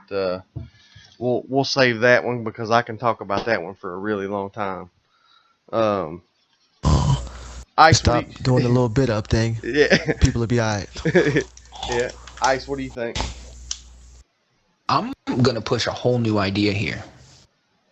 we'll save that one because I can talk about that one for a really long time. Ice, Stop doing the little bid up thing. Yeah, People will be alright. yeah. Ice, what do you think? I'm gonna push a whole new idea here.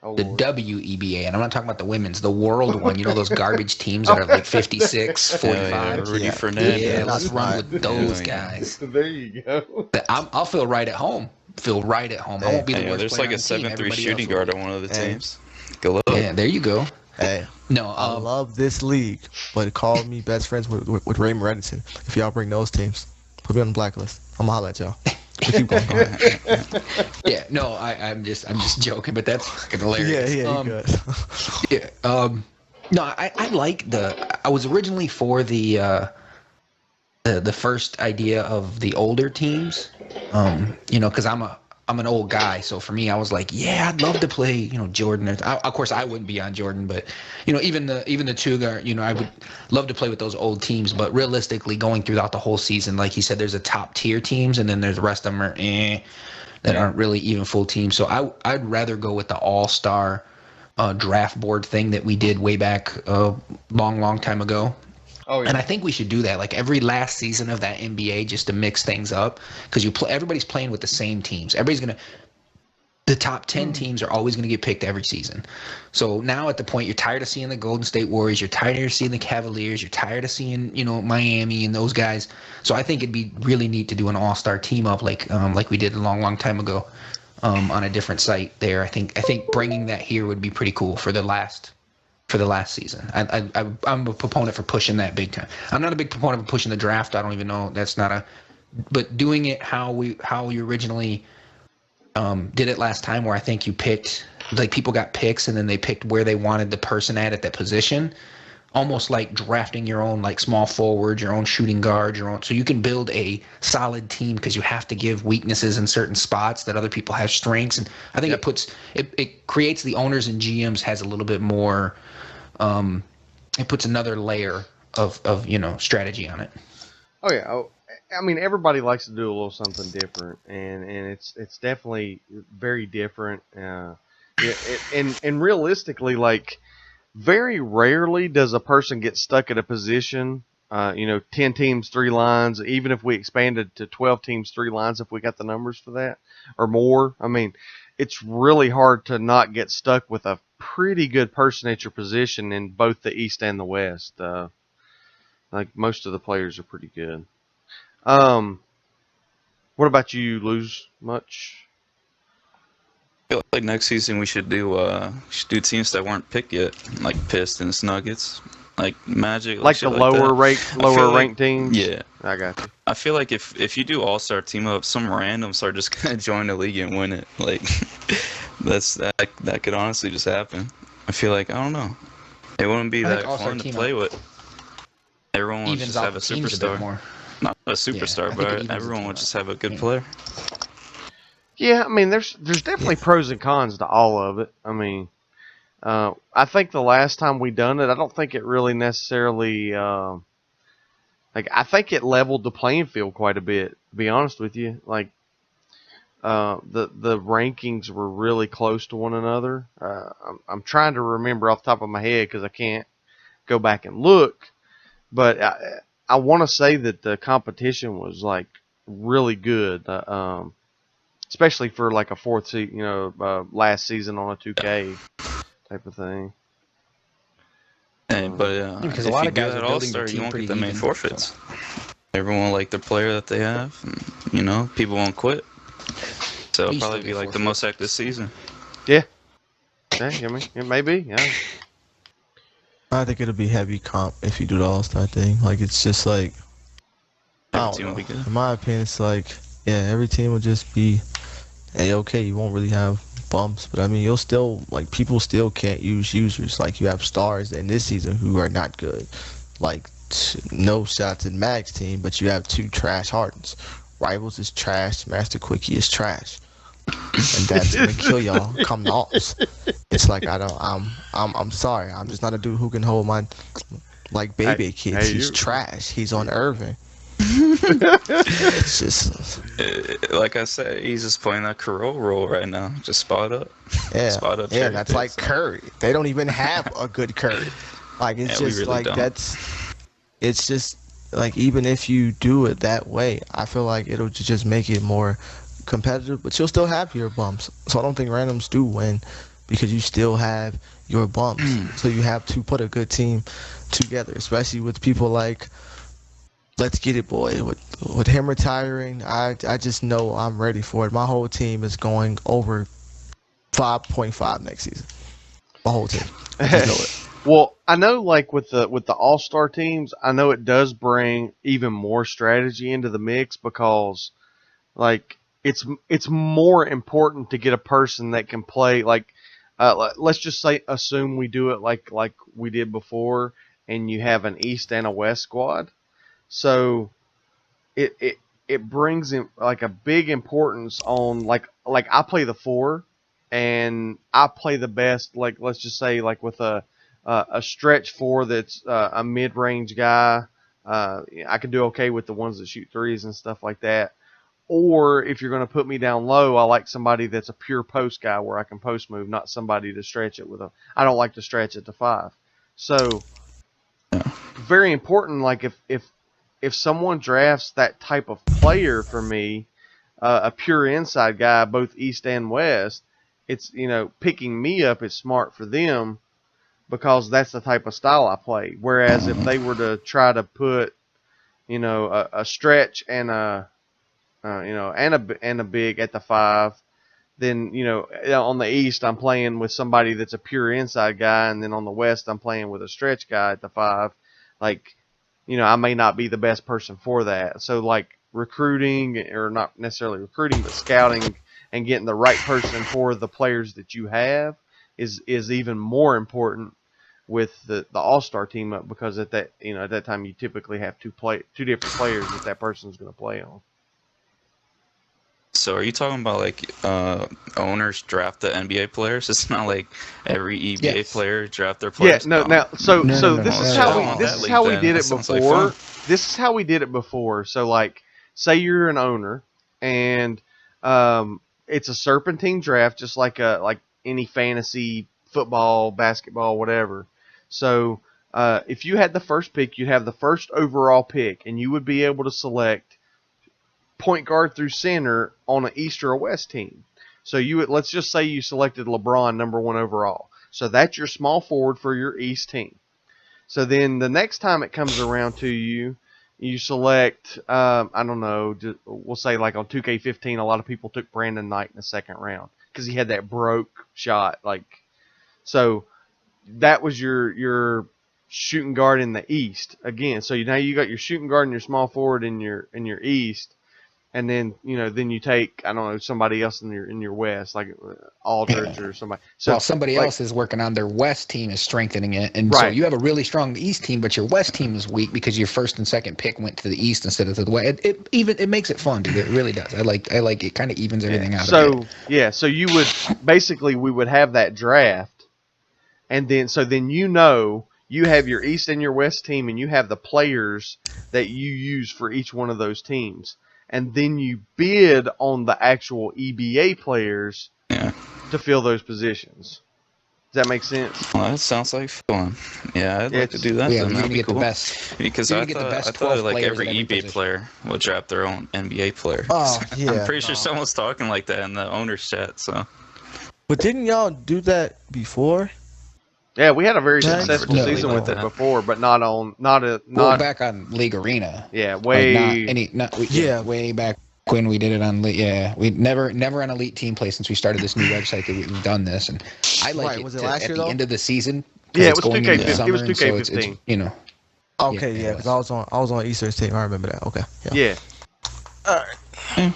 Oh, The Lord. WEBA, and I'm not talking about the women's, the world one. You know those garbage teams that are like 56, 45? Rudy Yeah. Fernandez. Yeah, that's let's run right. with those Yeah. guys. There you go. I'll feel right at home. Feel right at home. I won't be the Hey, worst there's player like a on the team. 7'3" Everybody shooting else will guard be. on one of the Hey. teams. Go look. Yeah, there you go. Hey, No, I love this league, but call me best friends with Ray Reddington. If y'all bring those teams, put me on the blacklist. I'm gonna holler at y'all. But keep going. Go ahead. yeah, no, I'm just joking, but that's fucking hilarious. Yeah, you good. Yeah. No, I like I was originally for the first idea of the older teams. You know, because I'm an old guy, so for me, I was like, yeah, I'd love to play, you know, Jordan. Of course, I wouldn't be on Jordan, but you know, even the two guard, you know, I would love to play with those old teams. But realistically, going throughout the whole season, like he said, there's a top tier teams, and then there's the rest of them that aren't really even full teams. So I'd rather go with the All Star draft board thing that we did way back long time ago. Oh yeah. And I think we should do that, like every last season of that NBA, just to mix things up, because everybody's playing with the same teams. The top 10 teams are always gonna get picked every season. So now at the point, you're tired of seeing the Golden State Warriors, you're tired of seeing the Cavaliers, you're tired of seeing, you know, Miami and those guys. So I think it'd be really neat to do an all-star team up like we did a long time ago on a different site there. I think bringing that here would be pretty cool for the last season. I'm a proponent for pushing that big time. I'm not a big proponent for pushing the draft. I don't even know. But doing it how we originally did it last time, where I think you picked, like people got picks and then they picked where they wanted the person at that position, almost like drafting your own like small forward, your own shooting guard, so you can build a solid team because you have to give weaknesses in certain spots that other people have strengths. And I think it creates the owners and GMs has a little bit more. It puts another layer of you know, strategy on it. Oh yeah. Oh, I mean, everybody likes to do a little something different, and it's definitely very different. And realistically, like very rarely does a person get stuck at a position. You know, 10 teams, 3 lines. Even if we expanded to 12 teams, 3 lines, if we got the numbers for that or more. I mean, it's really hard to not get stuck with a pretty good person at your position in both the East and the West. Like most of the players are pretty good. What about you? Lose much? I feel like next season we should do teams that weren't picked yet, like Pistons, Nuggets, like Magic, Like the shit lower that. lower like- ranked teams? Yeah, I got you. I feel like if you do all-star team up, some randoms are just gonna join the league and win it. Like that could honestly just happen. I feel like, I don't know, it wouldn't be I think that all-star fun to team play up with. Everyone would Evens just out have the a teams a bit superstar, more. not a I superstar, think it but evens the everyone team would out. just have a good Yeah. player. Yeah, I mean, there's definitely pros and cons to all of it. I mean, I think the last time we done it, I don't think it really necessarily like I think it leveled the playing field quite a bit. To be honest with you, like the rankings were really close to one another. I'm trying to remember off the top of my head because I can't go back and look, but I want to say that the competition was like really good. Especially for like a fourth season, you know, last season on a 2K type of thing. And but because if a lot you of do guys that are building all-star, their you team won't pretty get the main even, forfeits. so. Everyone will like the player that they have. And, you know, people won't quit. So it'll You still probably be get like the forfeit. most active season. Yeah, I mean, it may be. Yeah. I think it'll be heavy comp if you do the All Star thing. Like it's just like I Every don't team will know. be good. In my opinion, it's like yeah, every team will just be okay. You won't really have bumps, but I mean, you'll still like people still can't use users. Like you have stars in this season who are not good. Like no shots in Mag's team, but you have two trash Hardens. Rivals is trash. Master Quickie is trash, and that's gonna kill y'all come the offs. It's like I don't. I'm sorry. I'm just not a dude who can hold my like Hey, baby kids. hey, He's you. trash. He's on Irving. It's just Like I said, he's just playing that Carroll role right now. Just spot up. yeah, Spot up yeah. cherry That's pick, like so. Curry. They don't even have a good Curry. Like it's Yeah, we just really like don't. it's just like even if you do it that way, I feel like it'll just make it more competitive. But you'll still have your bumps. So I don't think randoms do win because you still have your bumps. So you have to put a good team together, especially with people like Let's Get It Boy. With him retiring, I just know I'm ready for it. My whole team is going over 5.5 next season. My whole team. I just know it. Well, I know like with the all-star teams, I know it does bring even more strategy into the mix because like it's more important to get a person that can play like let's just say assume we do it like we did before and you have an East and a West squad. So it brings in like a big importance on like I play the 4 and I play the best like let's just say like with a stretch 4 that's a mid-range guy. I can do okay with the ones that shoot threes and stuff like that. Or if you're going to put me down low, I like somebody that's a pure post guy where I can post move, not somebody to stretch it with a. I don't like to stretch it to 5. So very important. Like if someone drafts that type of player for me, a pure inside guy, both East and West, it's picking me up is smart for them because that's the type of style I play. Whereas if they were to try to put a stretch and a big at the 5, then on the East I'm playing with somebody that's a pure inside guy, and then on the West I'm playing with a stretch guy at the 5. Like I may not be the best person for that. So like recruiting, or not necessarily recruiting, but scouting and getting the right person for the players that you have is even more important with the all-star team up, because at that time you typically have two different players that person's going to play on. So are you talking about like owners draft the NBA players? It's not like every EBA Yes. player draft their Yeah, players. no, Oh. now so No, this Oh, is shit, how I we want this that is league how we then. did That it sounds like before. fun. This is how we did it before. So like, say you're an owner and it's a serpentine draft, just like any fantasy football, basketball, whatever. So if you had the first pick, you'd have the first overall pick, and you would be able to select point guard through center on an East or a West team. So let's just say you selected LeBron number 1 overall. So that's your small forward for your East team. So then the next time it comes around to you, you select, I don't know, we'll say like on 2K15, a lot of people took Brandon Knight in the second round because he had that broke shot. So that was your shooting guard in the East again. So now you got your shooting guard and your small forward in your East. And then then you take, I don't know, somebody else in your West, like Aldridge or somebody. So Well, somebody like, else is working on their West team is strengthening it, and so right. you have a really strong East team, but your West team is weak because your first and second pick went to the East instead of to the West. It makes it fun, dude. It really does. I like it. Kind of evens everything out. So you would basically, we would have that draft, and then you have your East and your West team, and you have the players that you use for each one of those teams. And then you bid on the actual EBA players to fill those positions. Does that make sense? Well, that sounds like fun. Yeah, I'd like to do that. Yeah, Then. you're That'd gonna be get cool. the best. Because You're I gonna get the thought, best I thought 12 like players every at every EBA position. player would draft their own NBA player. Oh yeah. I'm pretty sure someone's talking like that in the owner's chat. So But didn't y'all do that before? Yeah, we had a very Yeah, successful no, season no. with it before, but not Well, back on League Arena, yeah, way back when we did it on we never an elite team play since we started this new website that we've done this, and I like Right, it was it to, last at year, the though? end of the season. Yeah, it it's was going 2K. into the It was summer, and so it's 2K15. you know. Okay, Yeah, yeah, it because was. I was on Eastern's team. I remember that. Okay, yeah. Yeah. All right. Yeah,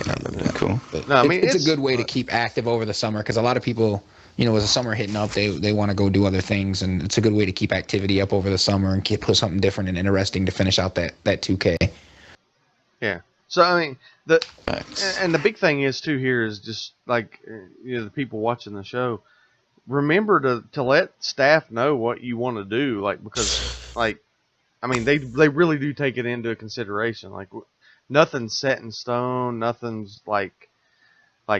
Yeah, I remember that. cool. But No, I mean it's a it's good way to keep active over the summer because a lot of people, with the summer hitting up, they want to go do other things, and it's a good way to keep activity up over the summer and put something different and interesting to finish out that 2K. yeah. So I mean the Facts. and the big thing is too here is just like the people watching the show. Remember to let staff know what you want to do, like because like I mean they really do take it into consideration. Like nothing's set in stone. Nothing's like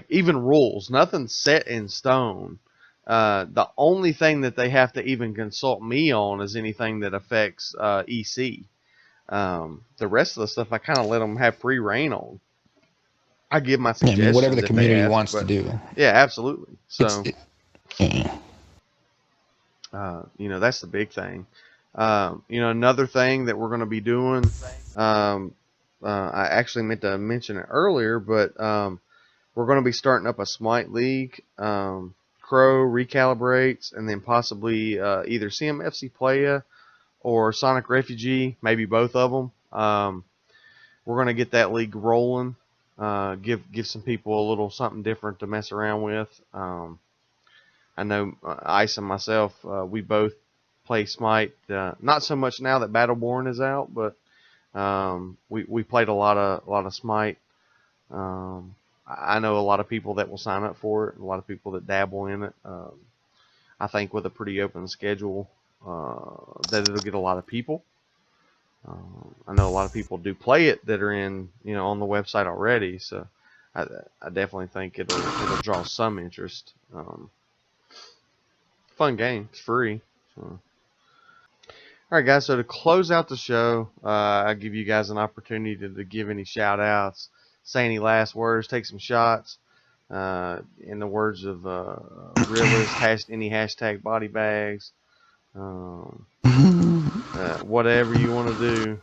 even rules. Nothing's set in stone. The only thing that they have to even consult me on is anything that affects EC. The rest of the stuff I kind of let them have free reign on. I give my Yeah, I mean, whatever suggestions the if they community ask, wants to but do. yeah, absolutely. So Yeah. that's the big thing. Another thing that we're going to be doing. I actually meant to mention it earlier, but we're going to be starting up a Smite League. Crow recalibrates, and then possibly either CMFC Playa or Sonic Refugee, maybe both of them. We're going to get that league rolling. Give some people a little something different to mess around with. I know Ice and myself, we both play Smite. Not so much now that Battleborn is out, but we played a lot of Smite. I know a lot of people that will sign up for it, a lot of people that dabble in it. I think with a pretty open schedule, that it'll get a lot of people. I know a lot of people do play it that are on the website already, so I definitely think it'll draw some interest. Fun game, it's free. So. All right, guys. So to close out the show, I give you guys an opportunity to give any shout outs, say any last words, take some shots. In the words of Realist, any hashtag body bags. Whatever you want to do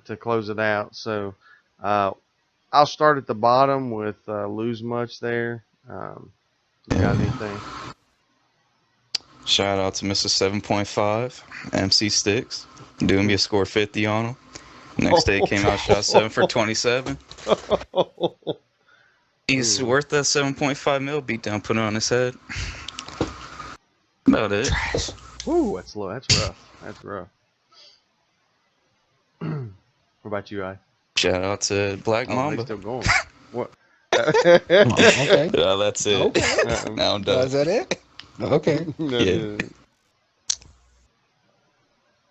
to close it out. So I'll start at the bottom with Lose Much there. You got anything? Shout out to Mr. 7.5, MC Sticks. Doing me a score 50 on him. Next day came out, shot 7 for 27. He's worth that 7.5 mil beatdown put on his head. About it. Woo, that's low. That's rough. That's rough. What about you, I? Shout out to Black Oh, Mamba. they still going. What? Okay. Yeah, that's it. Okay. Now I'm Is done. that it? Okay. Yeah.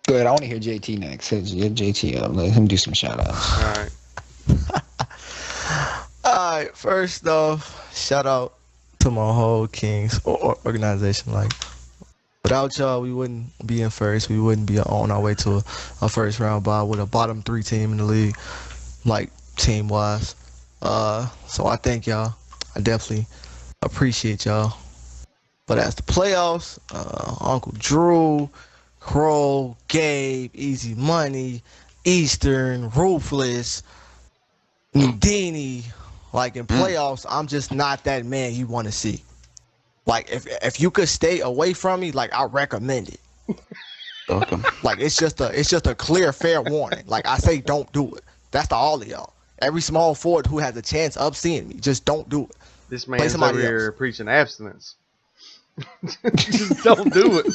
Good. I want to hear JT next. JT, let him do some shout outs. All right. All right, first off, shout out to my whole Kings organization. Like, without y'all, we wouldn't be in first. We wouldn't be on our way to a first round bye with a bottom 3 team in the league, like team wise. So I thank y'all. I definitely appreciate y'all. But as the playoffs, Uncle Drew, Crow, Gabe, Easy Money, Eastern, Ruthless, Nudini, like in playoffs, I'm just not that man you want to see. Like if you could stay away from me, like I recommend it. Welcome. Like it's just a clear, fair warning. Like I say, don't do it. That's to all of y'all. Every small forward who has a chance of seeing me, just don't do it. This Play man's somebody over here else. preaching abstinence. Just don't do it.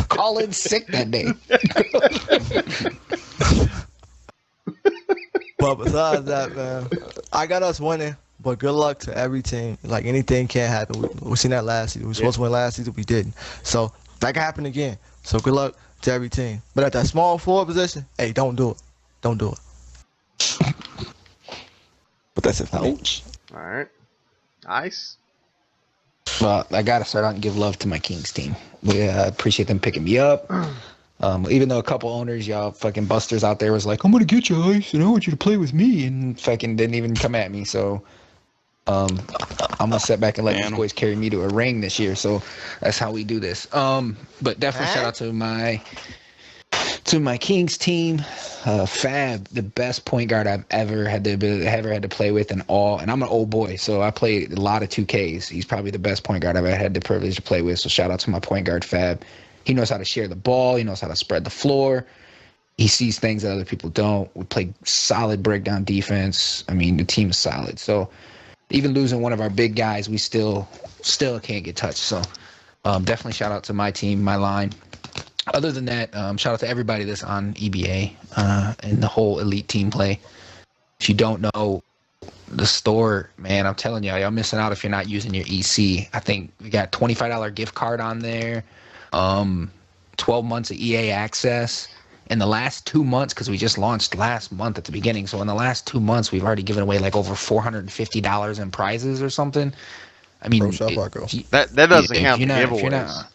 Call in sick that day. But besides that, man, I got us winning. But good luck to every team. Like anything can happen. We seen that last season. We were supposed to win last season, we didn't. So that can happen again. So good luck to every team. But at that small forward position, hey, don't do it. Don't do it. But that's it for me. Ouch. All right. Ice. Well, I gotta start out and give love to my Kings team. We appreciate them picking me up. Even though a couple owners, y'all fucking busters out there was like, I'm gonna get you, Ice, and I want you to play with me, and fucking didn't even come at me. So I'm gonna sit back and let these boys carry me to a ring this year. So that's how we do this. But definitely shout out to To my Kings team, Fab, the best point guard I've ever had to play with, and all. And I'm an old boy, so I played a lot of 2Ks. He's probably the best point guard I've ever had the privilege to play with. So shout out to my point guard Fab. He knows how to share the ball. He knows how to spread the floor. He sees things that other people don't. We play solid breakdown defense. I mean, the team is solid. So even losing one of our big guys, we still can't get touched. So definitely shout out to my team, my line. Other than that, shout out to everybody that's on EBA and the whole elite team play. If you don't know the store, man, I'm telling y'all missing out if you're not using your EC. I think we got $25 gift card on there, 12 months of EA access. In the last 2 months, because we just launched last month at the beginning, so in the last 2 months, we've already given away like over $450 in prizes or something. I mean, Pro Shop Echo. That doesn't if count the you're not, giveaways.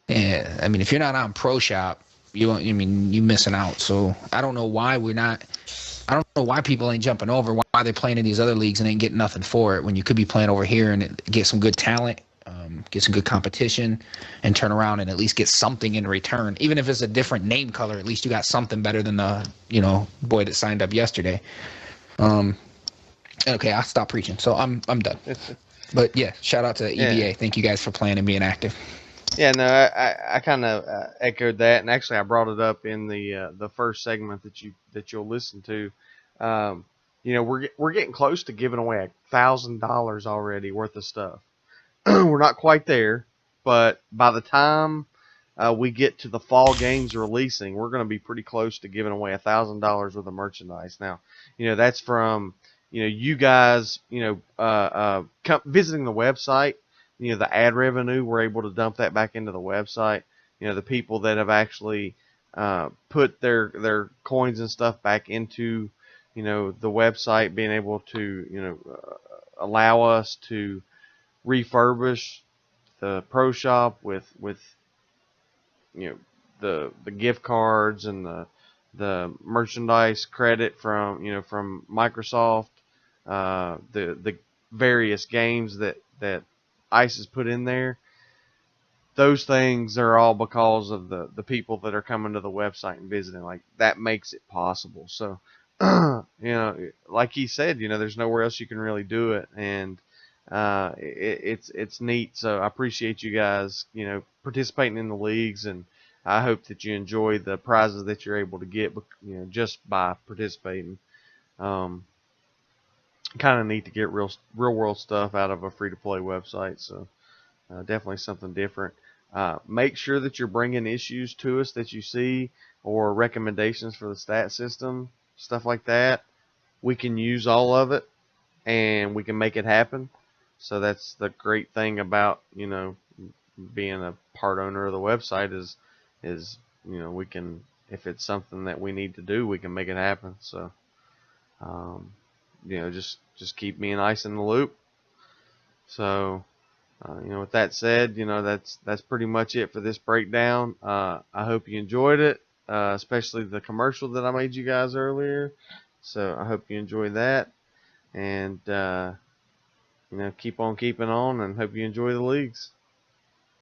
yeah, I mean, if you're not on Pro Shop, you missing out. So I don't know why we're not. I don't know why people ain't jumping over. Why they're playing in these other leagues and ain't getting nothing for it when you could be playing over here and get some good talent, get some good competition, and turn around and at least get something in return. Even if it's a different name color, at least you got something better than the boy that signed up yesterday. Okay, I'll stop preaching. So I'm done. But yeah, shout out to EBA. Yeah. Thank you guys for playing and being active. Yeah, no, I kind of echoed that, and actually I brought it up in the first segment that you'll listen to. We're getting close to giving away $1,000 already worth of stuff. We're not quite there, but by the time we get to the fall games releasing, we're going to be pretty close to giving away $1,000 worth of merchandise. Now, that's from you guys visiting the website. The ad revenue, we're able to dump that back into the website. The people that have actually put their coins and stuff back into, the website, being able to, allow us to refurbish the Pro Shop with the gift cards and the merchandise credit from Microsoft, the various games that ICE has put in there. Those things are all because of the people that are coming to the website and visiting. Like, that makes it possible. So, like he said, there's nowhere else you can really do it, and it's neat. So I appreciate you guys, participating in the leagues, and I hope that you enjoy the prizes that you're able to get, just by participating. Kind of neat to get real world stuff out of a free to play website. So definitely something different. Make sure that you're bringing issues to us that you see, or recommendations for the stat system, stuff like that. We can use all of it, and we can make it happen. So that's the great thing about being a part owner of the website is we can, if it's something that we need to do, we can make it happen. So just keep me and Ice in the loop. So with that said, that's pretty much it for this breakdown. I hope you enjoyed it, especially the commercial that I made you guys earlier. So I hope you enjoyed that, and keep on keeping on, and hope you enjoy the leagues.